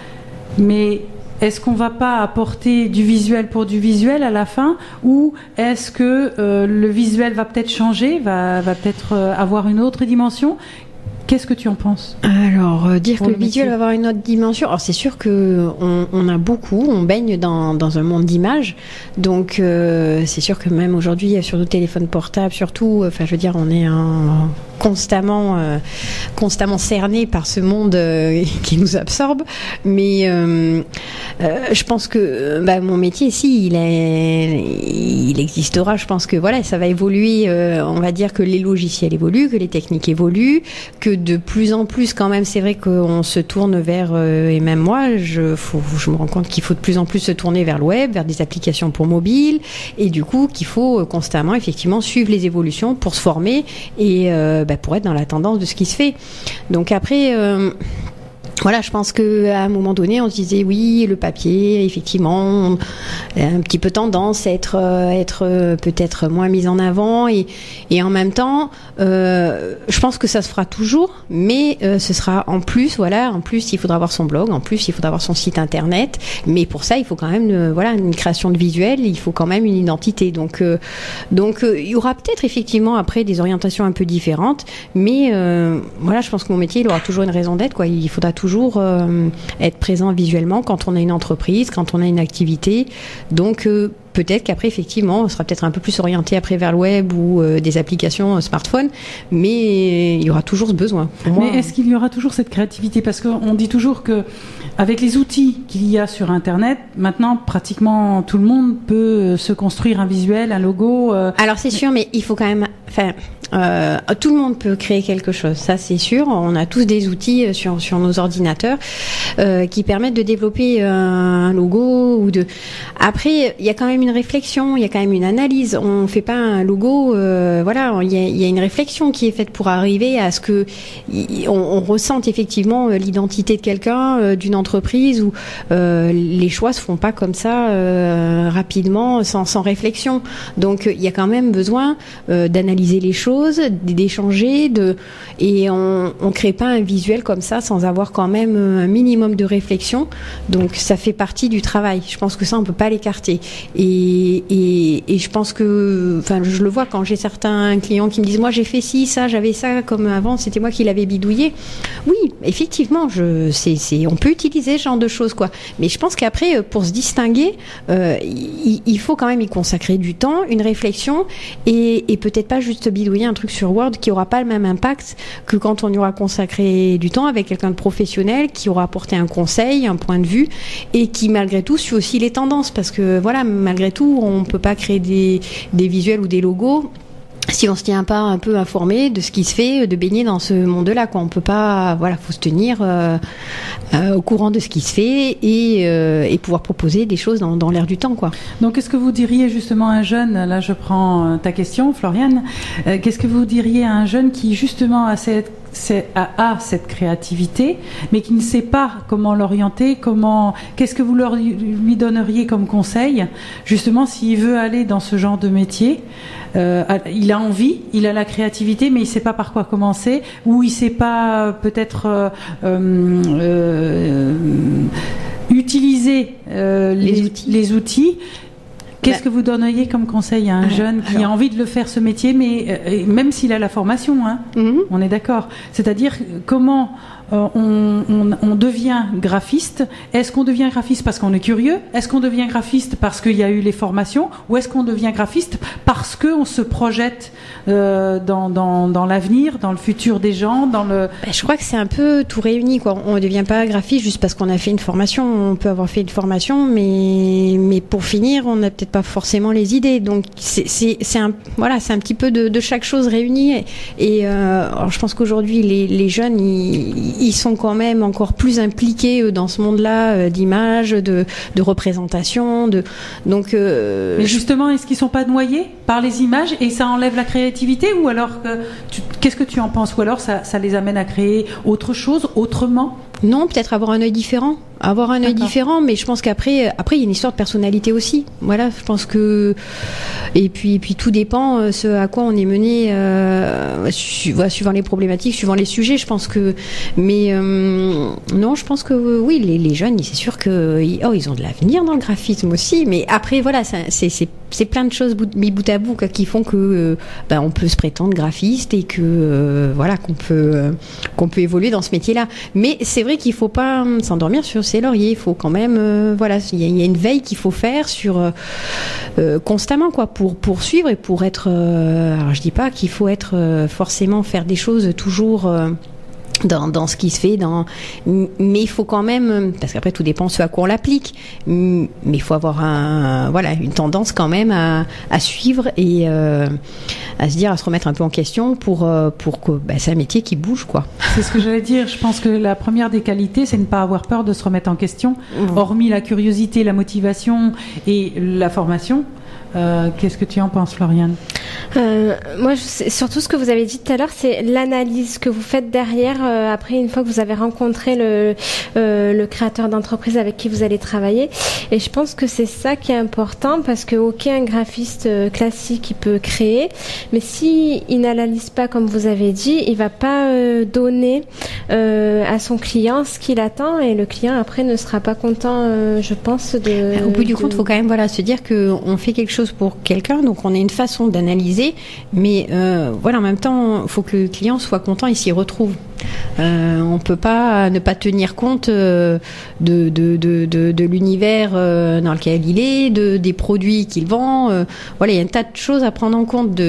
mais est-ce qu'on va pas apporter du visuel pour du visuel à la fin, ou est-ce que le visuel va peut-être changer, va peut-être avoir une autre dimension? Qu'est-ce que tu en penses? Alors, dire que le visuel va avoir une autre dimension, alors c'est sûr qu'on a beaucoup, on baigne dans un monde d'images, donc c'est sûr que même aujourd'hui sur nos téléphones portables, surtout, enfin je veux dire, on est constamment cerné par ce monde qui nous absorbe, mais je pense que mon métier ici, il existera. Je pense que voilà, ça va évoluer. On va dire que les logiciels évoluent, que les techniques évoluent, que de plus en plus, quand même, c'est vrai qu'on se tourne vers, et même moi, je me rends compte qu'il faut de plus en plus se tourner vers le web, vers des applications pour mobile, et du coup qu'il faut constamment, effectivement, suivre les évolutions pour se former et pour être dans la tendance de ce qui se fait. Donc après. Voilà, je pense qu'à un moment donné, on se disait oui, le papier, effectivement, un petit peu tendance à être peut-être moins mis en avant, et en même temps, je pense que ça se fera toujours, mais ce sera en plus, voilà, en plus il faudra avoir son blog, en plus il faudra avoir son site internet, mais pour ça il faut quand même une création de visuel, il faut quand même une identité, donc il y aura peut-être effectivement après des orientations un peu différentes, mais voilà, je pense que mon métier il aura toujours une raison d'être, quoi. Il faudra toujours être présent visuellement quand on a une entreprise, quand on a une activité. Donc peut-être qu'après effectivement on sera peut-être un peu plus orienté après vers le web ou des applications smartphone, mais il y aura toujours ce besoin. Mais est-ce qu'il y aura toujours cette créativité? Parce qu'on dit toujours que avec les outils qu'il y a sur Internet, maintenant pratiquement tout le monde peut se construire un visuel, un logo. Alors c'est sûr, mais il faut quand même, tout le monde peut créer quelque chose, ça c'est sûr. On a tous des outils sur nos ordinateurs qui permettent de développer un logo ou de. Après, il y a quand même une réflexion, il y a quand même une analyse. On fait pas un logo, voilà. Il y a une réflexion qui est faite pour arriver à ce que on ressente effectivement l'identité de quelqu'un, d'une entreprise, où les choix se font pas comme ça rapidement, sans réflexion. Donc il y a quand même besoin d'analyser les choses, d'échanger, et on crée pas un visuel comme ça sans avoir quand même un minimum de réflexion. Donc ça fait partie du travail. Je pense que ça on peut pas l'écarter. Et je pense que, enfin, je le vois quand j'ai certains clients qui me disent moi j'ai fait ci, ça, j'avais ça comme avant, c'était moi qui l'avais bidouillé. Oui, effectivement, on peut utiliser ce genre de choses, quoi. Mais je pense qu'après, pour se distinguer, il faut quand même y consacrer du temps, une réflexion, et peut-être pas juste bidouiller un truc sur Word qui aura pas le même impact que quand on y aura consacré du temps avec quelqu'un de professionnel qui aura apporté un conseil, un point de vue, et qui malgré tout suit aussi les tendances, parce que voilà, malgré tout, on peut pas créer des visuels ou des logos si on se tient pas un peu informé de ce qui se fait, de baigner dans ce monde-là, quoi. On peut pas, voilà, faut se tenir au courant de ce qui se fait et pouvoir proposer des choses dans l'air du temps, quoi. Donc, qu'est-ce que vous diriez justement à un jeune, là je prends ta question, Floriane, qu'est-ce que vous diriez à un jeune qui justement a cette créativité, mais qui ne sait pas comment l'orienter, qu'est-ce que vous lui donneriez comme conseil, justement, s'il veut aller dans ce genre de métier? Il a envie, il a la créativité, mais il ne sait pas par quoi commencer, ou il ne sait pas peut-être utiliser les outils. Qu'est-ce que vous donneriez comme conseil à un jeune qui a envie de le faire, ce métier, mais même s'il a la formation, on est d'accord. C'est-à-dire comment on devient graphiste. Est-ce qu'on devient graphiste parce qu'on est curieux? Est-ce qu'on devient graphiste parce qu'il y a eu les formations? Ou est-ce qu'on devient graphiste parce qu'on se projette dans l'avenir, dans le futur des gens, Je crois que c'est un peu tout réuni, quoi. On ne devient pas graphiste juste parce qu'on a fait une formation. On peut avoir fait une formation, mais pour finir, on n'a peut-être pas forcément les idées. Donc c'est un petit peu de chaque chose réunie. Et alors je pense qu'aujourd'hui les jeunes ils sont quand même encore plus impliqués dans ce monde-là d'images, de représentation, donc. Mais justement, est-ce qu'ils sont pas noyés par les images et ça enlève la créativité, ou alors qu'est-ce que tu en penses, ou alors ça les amène à créer autre chose autrement? Non, peut-être avoir un œil différent. Mais je pense qu'après, il y a une histoire de personnalité aussi. Voilà, je pense que et puis tout dépend ce à quoi on est mené, suivant les problématiques, suivant les sujets. Je pense que, mais non, je pense que oui, les jeunes, c'est sûr que ils ont de l'avenir dans le graphisme aussi. Mais après, voilà, c'est plein de choses mis bout à bout qui font que on peut se prétendre graphiste et que qu'on peut évoluer dans ce métier-là. Mais c'est vrai qu'il faut pas s'endormir sur ses lauriers. Il faut quand même il y a une veille qu'il faut faire sur constamment pour poursuivre et pour être. Alors je dis pas qu'il faut être forcément faire des choses toujours. Dans ce qui se fait, mais il faut quand même, parce qu'après tout dépend ce à quoi on l'applique, mais il faut avoir une tendance quand même à suivre et à se remettre un peu en question pour que c'est un métier qui bouge, quoi. C'est ce que j'allais dire. Je pense que la première des qualités, c'est ne pas avoir peur de se remettre en question, hormis la curiosité, la motivation et la formation. Qu'est-ce que tu en penses, Floriane? Moi, surtout ce que vous avez dit tout à l'heure, c'est l'analyse que vous faites derrière, après une fois que vous avez rencontré le créateur d'entreprise avec qui vous allez travailler. Et je pense que c'est ça qui est important, parce que un graphiste classique, il peut créer, mais si il n'analyse pas comme vous avez dit, il va pas donner à son client ce qu'il attend, et le client après ne sera pas content, je pense. Au bout du compte, il faut quand même se dire qu'on fait quelque chose pour quelqu'un, donc on a une façon d'analyser, mais en même temps, il faut que le client soit content et s'y retrouve. On peut pas ne pas tenir compte de l'univers dans lequel il est, des produits qu'il vend. Il y a un tas de choses à prendre en compte.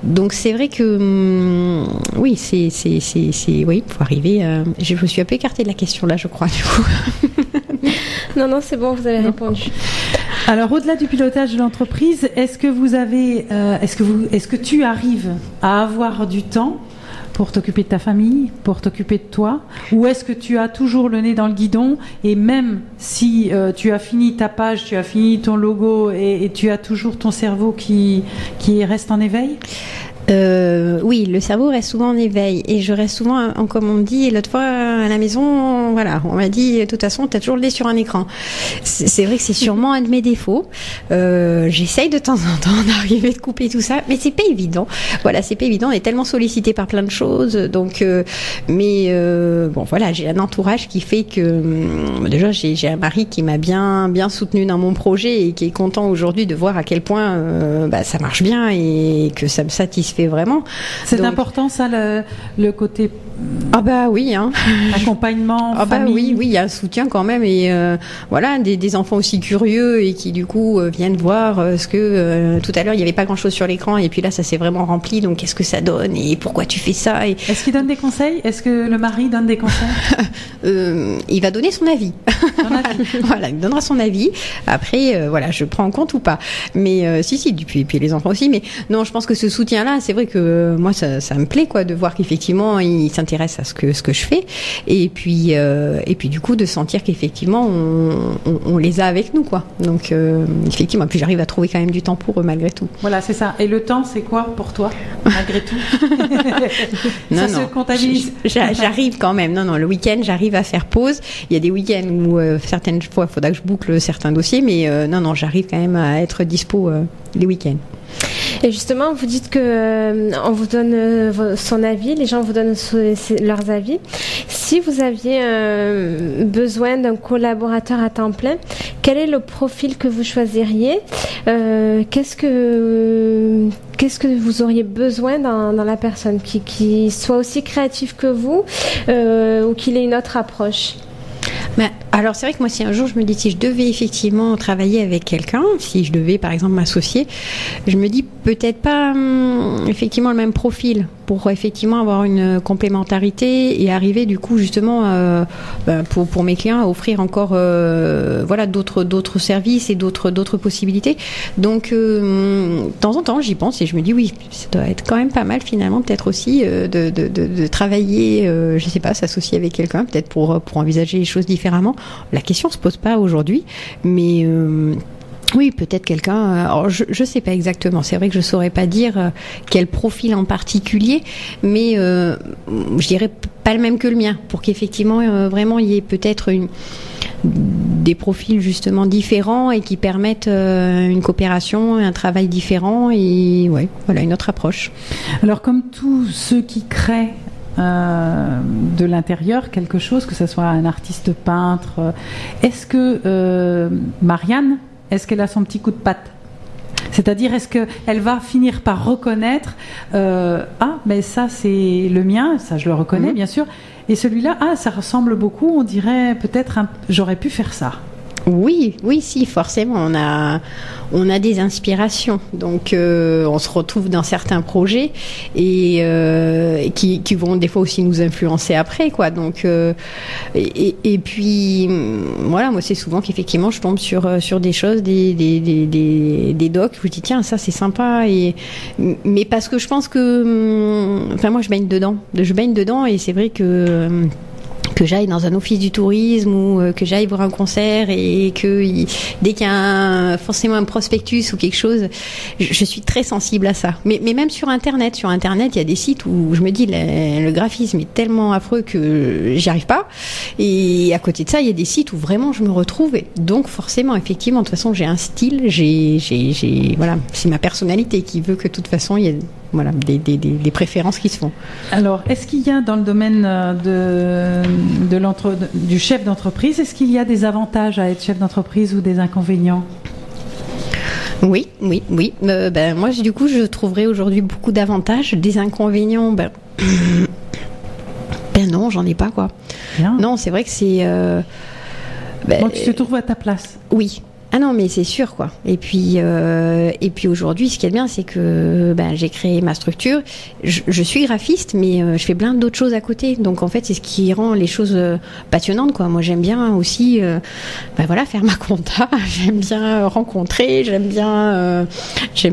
Donc c'est vrai que oui, il faut arriver. Je me suis un peu écartée de la question là, je crois, du coup. Non, c'est bon, vous avez répondu. Alors, au-delà du pilotage de l'entreprise, est-ce que tu arrives à avoir du temps pour t'occuper de ta famille, pour t'occuper de toi, ou est-ce que tu as toujours le nez dans le guidon, et même si tu as fini ta page, tu as fini ton logo, et tu as toujours ton cerveau qui reste en éveil? Oui, le cerveau reste souvent en éveil, et je reste souvent, comme on me dit l'autre fois à la maison, on m'a dit, de toute façon, t'as toujours le nez sur un écran. C'est vrai que c'est sûrement un de mes défauts. J'essaye de temps en temps d'arriver de couper tout ça, mais c'est pas évident. C'est pas évident. On est tellement sollicité par plein de choses, donc. J'ai un entourage qui fait que déjà j'ai un mari qui m'a bien soutenu dans mon projet et qui est content aujourd'hui de voir à quel point ça marche bien et que ça me satisfait vraiment. C'est important, ça, le côté oui, accompagnement, famille. Oui, il y a un soutien quand même, et des enfants aussi curieux et qui du coup viennent voir ce que tout à l'heure il n'y avait pas grand chose sur l'écran, et puis là ça s'est vraiment rempli, donc qu'est-ce que ça donne et pourquoi tu fais ça, Est-ce qu'il donne des conseils? Est-ce que le mari donne des conseils? Il va donner son avis. Il me donnera son avis. Après, je prends en compte ou pas. Mais si, puis les enfants aussi. Mais non, je pense que ce soutien-là, c'est vrai que moi, ça me plaît, de voir qu'effectivement, il s'intéresse à ce que je fais. Et puis du coup, de sentir qu'effectivement, on les a avec nous, quoi. Donc, effectivement, puis j'arrive à trouver quand même du temps pour eux, malgré tout. Voilà, c'est ça. Et le temps, c'est quoi pour toi, malgré tout? Ça se comptabilise. J'arrive quand même. Non, le week-end, j'arrive à faire pause. Il y a des week-ends où certaines fois, il faudra que je boucle certains dossiers, mais j'arrive quand même à être dispo les week-ends. Et justement, vous dites que on vous donne son avis, les gens vous donnent leurs avis. Si vous aviez besoin d'un collaborateur à temps plein, quel est le profil que vous choisiriez? Qu'est-ce que vous auriez besoin dans la personne qui soit aussi créatif que vous, ou qu'il ait une autre approche? Alors c'est vrai que moi, si un jour je me dis, si je devais effectivement travailler avec quelqu'un, si je devais par exemple m'associer, je me dis peut-être pas effectivement le même profil pour effectivement avoir une complémentarité et arriver du coup justement pour mes clients à offrir encore d'autres services et d'autres possibilités. Donc de temps en temps j'y pense et je me dis oui, ça doit être quand même pas mal finalement peut-être aussi de travailler, je sais pas, s'associer avec quelqu'un peut-être pour envisager les choses différemment. La question se pose pas aujourd'hui, mais oui, peut-être quelqu'un. Alors je sais pas exactement. C'est vrai que je saurais pas dire quel profil en particulier, mais je dirais pas le même que le mien, pour qu'effectivement vraiment il y ait peut-être des profils justement différents et qui permettent une coopération, un travail différent et voilà une autre approche. Alors comme tous ceux qui créent de l'intérieur quelque chose, que ce soit un artiste peintre, est-ce que Marianne, est-ce qu'elle a son petit coup de patte? C'est-à-dire, est-ce qu'elle va finir par reconnaître mais ça c'est le mien, ça je le reconnais bien sûr, et celui-là, ça ressemble beaucoup, on dirait peut-être j'aurais pu faire ça. Oui, si, forcément, on a des inspirations, donc on se retrouve dans certains projets et qui vont des fois aussi nous influencer après, quoi. Donc et puis voilà, moi c'est souvent qu'effectivement je tombe sur des choses, des docs, je me dis tiens ça c'est sympa mais parce que je pense que moi je baigne dedans et c'est vrai que j'aille dans un office du tourisme ou que j'aille voir un concert et que dès qu'il y a forcément un prospectus ou quelque chose, je suis très sensible à ça. Mais même sur Internet, il y a des sites où je me dis le graphisme est tellement affreux que j'y arrive pas. Et à côté de ça, il y a des sites où vraiment je me retrouve. Et donc forcément, effectivement, de toute façon, j'ai un style, voilà, c'est ma personnalité qui veut que de toute façon, il y ait des préférences qui se font. Alors, est-ce qu'il y a dans le domaine du chef d'entreprise, est-ce qu'il y a des avantages à être chef d'entreprise ou des inconvénients? Oui. Moi, du coup, je trouverais aujourd'hui beaucoup d'avantages. Des inconvénients, non, j'en ai pas, quoi. Bien. Non, c'est vrai que c'est... tu te trouves à ta place. Oui. Ah non, mais c'est sûr, quoi. Et puis aujourd'hui, ce qui est bien, c'est que j'ai créé ma structure. Je suis graphiste, mais je fais plein d'autres choses à côté. Donc en fait, c'est ce qui rend les choses passionnantes, quoi. Moi, j'aime bien aussi, faire ma compta. J'aime bien rencontrer. J'aime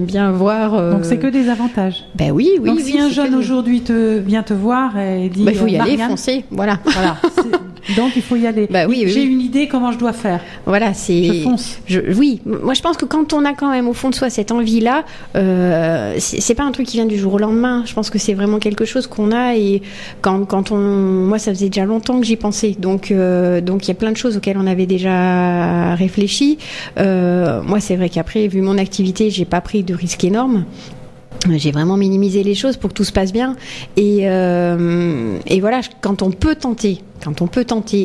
bien voir. Donc c'est que des avantages. Oui. Donc si un jeune aujourd'hui vient te voir et dit, il faut y aller, foncer. Voilà. Donc il faut y aller. J'ai une idée comment je dois faire. Voilà, je fonce. Oui, moi je pense que quand on a quand même au fond de soi cette envie-là, c'est pas un truc qui vient du jour au lendemain. Je pense que c'est vraiment quelque chose qu'on a et moi ça faisait déjà longtemps que j'y pensais. Donc il y a plein de choses auxquelles on avait déjà réfléchi. Moi c'est vrai qu'après, vu mon activité, j'ai pas pris de risques énormes. J'ai vraiment minimisé les choses pour que tout se passe bien et voilà, quand on peut tenter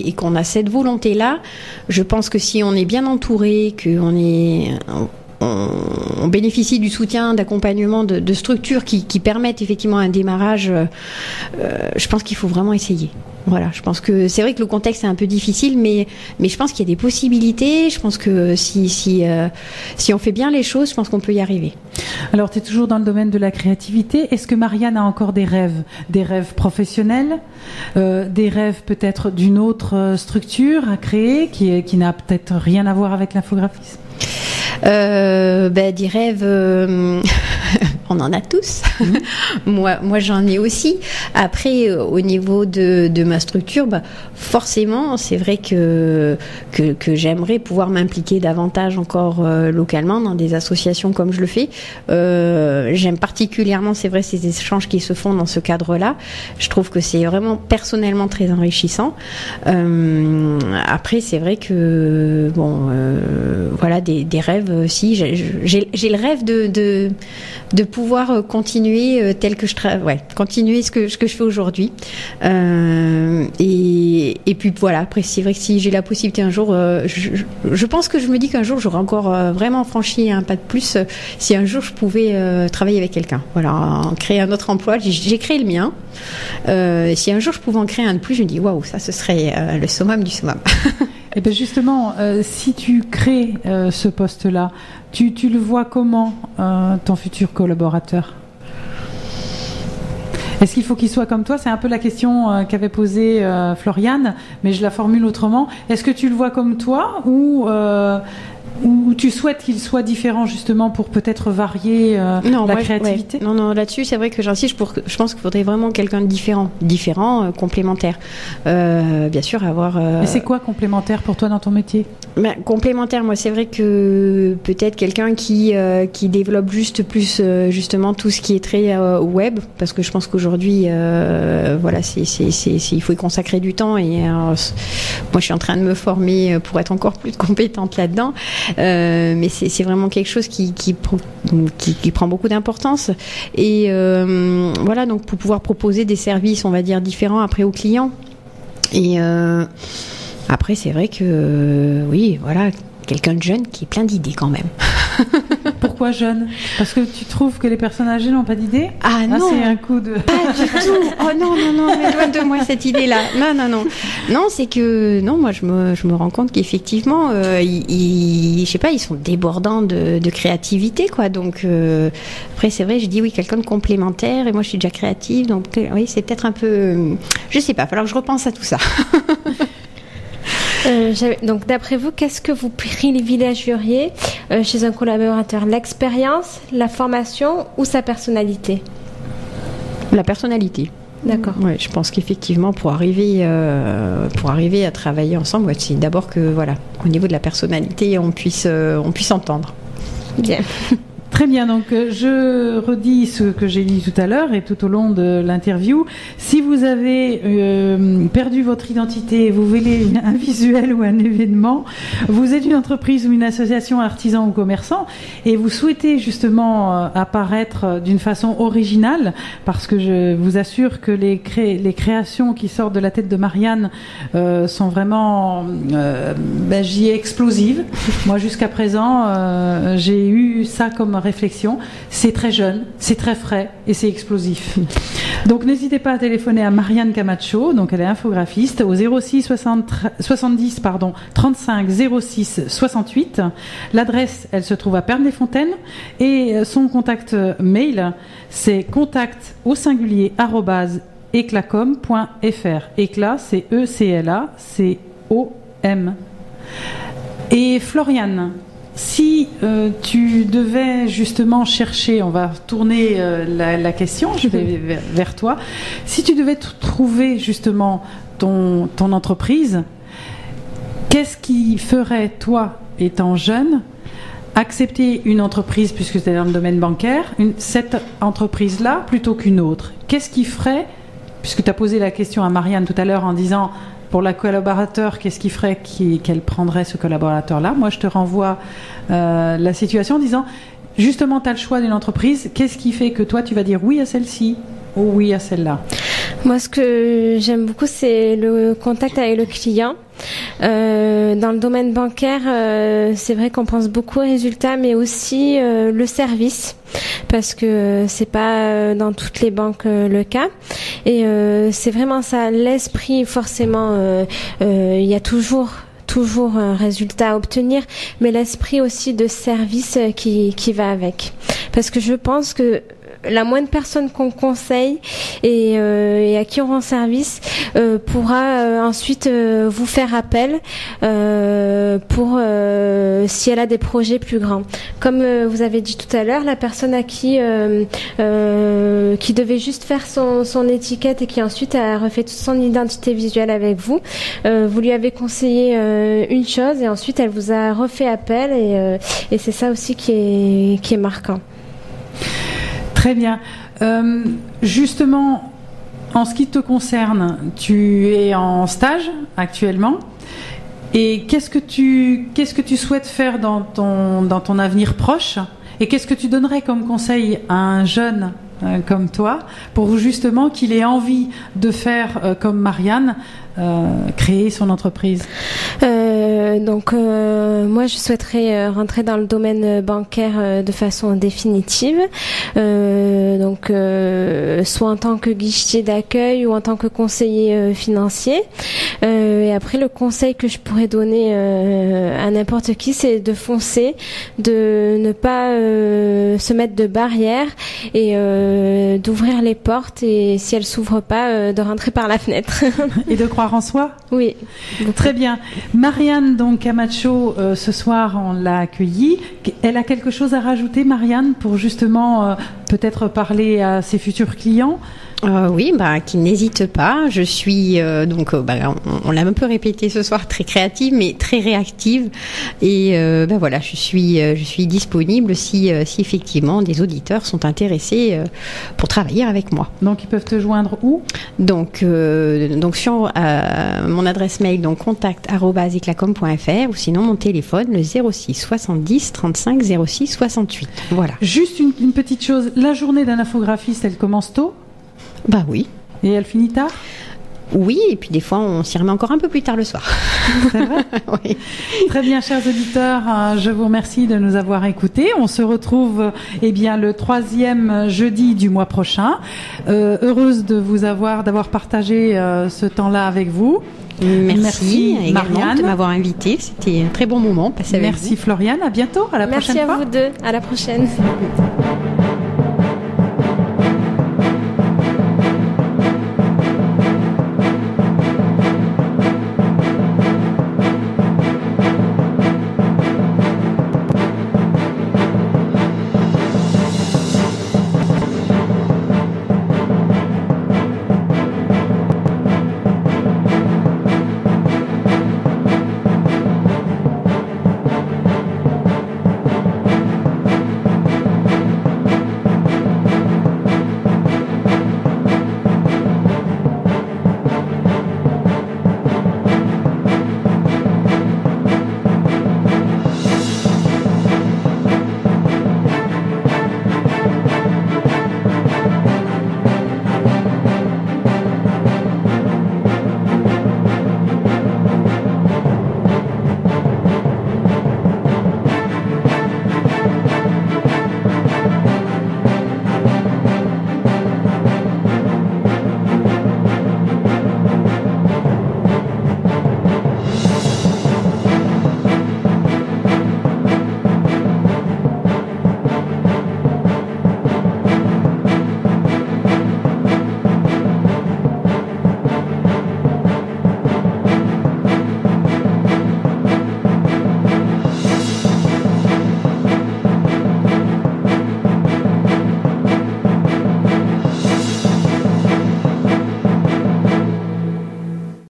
et qu'on a cette volonté là, je pense que si on est bien entouré, on bénéficie du soutien, d'accompagnement de structures qui permettent effectivement un démarrage, je pense qu'il faut vraiment essayer. Voilà, je pense que c'est vrai que le contexte est un peu difficile, mais je pense qu'il y a des possibilités. Je pense que si on fait bien les choses, je pense qu'on peut y arriver. Alors, tu es toujours dans le domaine de la créativité. Est-ce que Marianne a encore des rêves professionnels, des rêves peut-être d'une autre structure à créer qui n'a peut-être rien à voir avec l'infographisme? Des rêves, on en a tous. Moi j'en ai aussi. Après, au niveau de ma structure, forcément, c'est vrai que j'aimerais pouvoir m'impliquer davantage encore localement dans des associations comme je le fais. J'aime particulièrement, c'est vrai, ces échanges qui se font dans ce cadre-là. Je trouve que c'est vraiment personnellement très enrichissant. Après, c'est vrai que des rêves. Si j'ai le rêve de pouvoir continuer tel que continuer ce que je fais aujourd'hui et puis voilà. Après c'est vrai que si j'ai la possibilité un jour, je pense que je me dis qu'un jour j'aurai encore vraiment franchi un pas de plus si un jour je pouvais travailler avec quelqu'un, créer un autre emploi. J'ai créé le mien. Si un jour je pouvais en créer un de plus, je me dis waouh, ça ce serait le summum du summum. Et bien justement, si tu crées ce poste-là, tu le vois comment, ton futur collaborateur ? Est-ce qu'il faut qu'il soit comme toi ? C'est un peu la question qu'avait posée Floriane, mais je la formule autrement. Est-ce que tu le vois comme toi ou tu souhaites qu'il soit différent justement pour peut-être varier créativité ? Ouais. Non, là-dessus, c'est vrai que j'insiste. Je pense qu'il faudrait vraiment quelqu'un de différent, complémentaire. Bien sûr, avoir. Mais c'est quoi complémentaire pour toi dans ton métier ? Complémentaire, moi, c'est vrai que peut-être quelqu'un qui développe plus justement tout ce qui est très web, parce que je pense qu'aujourd'hui, voilà, il faut y consacrer du temps. Et moi, je suis en train de me former pour être encore plus compétente là-dedans. Mais c'est vraiment quelque chose qui prend beaucoup d'importance. Et voilà, donc pour pouvoir proposer des services, on va dire, différents après aux clients. Et après, c'est vrai que oui, voilà, quelqu'un de jeune qui est plein d'idées quand même. Pourquoi jeune ? Parce que tu trouves que les personnes âgées n'ont pas d'idées ? Ah non, c'est un coup de... Pas du tout. Oh non, mais loin de moi cette idée-là. Non. Non, c'est que moi je me rends compte qu'effectivement, je sais pas, ils sont débordants de créativité, quoi. Donc après, c'est vrai, je dis oui, quelqu'un de complémentaire, et moi je suis déjà créative, donc oui, c'est peut-être un peu, je sais pas, il va falloir que je repense à tout ça. Donc, d'après vous, qu'est-ce que vous privilégieriez chez un collaborateur ? L'expérience, la formation ou sa personnalité ? La personnalité. D'accord. Ouais, je pense qu'effectivement, pour arriver à travailler ensemble, c'est d'abord que, voilà, au niveau de la personnalité, on puisse entendre. Bien. Très bien, donc je redis ce que j'ai dit tout à l'heure et tout au long de l'interview. Si vous avez perdu votre identité, vous voulez un visuel ou un événement, vous êtes une entreprise ou une association, artisan ou commerçant, et vous souhaitez justement apparaître d'une façon originale, parce que je vous assure que les créations qui sortent de la tête de Marianne sont vraiment, j'y ai explosives. Moi, jusqu'à présent, j'ai eu ça comme réflexion. C'est très jeune, c'est très frais et c'est explosif. Donc n'hésitez pas à téléphoner à Marianne Camacho, donc elle est infographiste, au 06 70 35 06 68. L'adresse, elle se trouve à Pernes-les-Fontaines, et son contact mail, c'est contact au singulier @eclacom.fr. Eclat, c'est ECLA, c'est OM. Et Floriane, si tu devais justement chercher, on va tourner la question, je vais vers toi. Si tu devais trouver justement ton entreprise, qu'est-ce qui ferait, toi, étant jeune, accepter une entreprise, puisque c'est dans le domaine bancaire, cette entreprise-là plutôt qu'une autre ? Qu'est-ce qui ferait, puisque tu as posé la question à Marianne tout à l'heure en disant... Pour la collaborateur, qu'est-ce qui ferait qu'elle prendrait ce collaborateur-là ? Moi, je te renvoie la situation en disant, justement, tu as le choix d'une entreprise. Qu'est-ce qui fait que toi, tu vas dire oui à celle-ci ou oui à celle-là ? Moi, ce que j'aime beaucoup, c'est le contact avec le client. Dans le domaine bancaire, c'est vrai qu'on pense beaucoup aux résultats, mais aussi le service, parce que c'est pas dans toutes les banques le cas. Et c'est vraiment ça, l'esprit. Forcément, il y a toujours un résultat à obtenir, mais l'esprit aussi de service qui va avec. Parce que je pense que la moindre personne qu'on conseille et à qui on rend service pourra ensuite vous faire appel pour si elle a des projets plus grands. Comme vous avez dit tout à l'heure, la personne à qui devait juste faire son étiquette et qui ensuite a refait toute son identité visuelle avec vous, vous lui avez conseillé une chose et ensuite elle vous a refait appel et c'est ça aussi qui est marquant. Très bien. Justement, en ce qui te concerne, tu es en stage actuellement. Et qu'est-ce que tu souhaites faire dans ton avenir proche ? Et qu'est-ce que tu donnerais comme conseil à un jeune comme toi pour justement qu'il ait envie de faire comme Marianne, créer son entreprise ? Moi, je souhaiterais rentrer dans le domaine bancaire de façon définitive. Soit en tant que guichetier d'accueil ou en tant que conseiller financier. Et après, le conseil que je pourrais donner à n'importe qui, c'est de foncer, de ne pas se mettre de barrières et d'ouvrir les portes, et si elles s'ouvrent pas, de rentrer par la fenêtre. Et de croire en soi. Oui. Très bien. Marianne donc Camacho, ce soir on l'a accueillie. Elle a quelque chose à rajouter, Marianne, pour justement peut-être parler à ses futurs clients? Oui, qu'ils n'hésitent pas. Je suis on l'a un peu répété ce soir, très créative mais très réactive. Et voilà, je suis disponible si effectivement des auditeurs sont intéressés pour travailler avec moi. Donc ils peuvent te joindre où? Donc sur mon adresse mail, donc contact@eclacom.fr, ou sinon mon téléphone, le 06 70 35 06 68. Voilà. Juste une petite chose, la journée d'un infographiste, elle commence tôt? Oui. Et elle finit tard? Oui, et puis des fois on s'y remet encore un peu plus tard le soir. C'est vrai? Oui. Très bien, chers auditeurs, je vous remercie de nous avoir écoutés. On se retrouve le 3e jeudi du mois prochain. Heureuse d'avoir partagé ce temps-là avec vous. Merci également Marianne de m'avoir invitée. C'était un très bon moment passé avec vous. Merci Floriane, à bientôt, à la prochaine fois. Merci à vous deux, à la prochaine.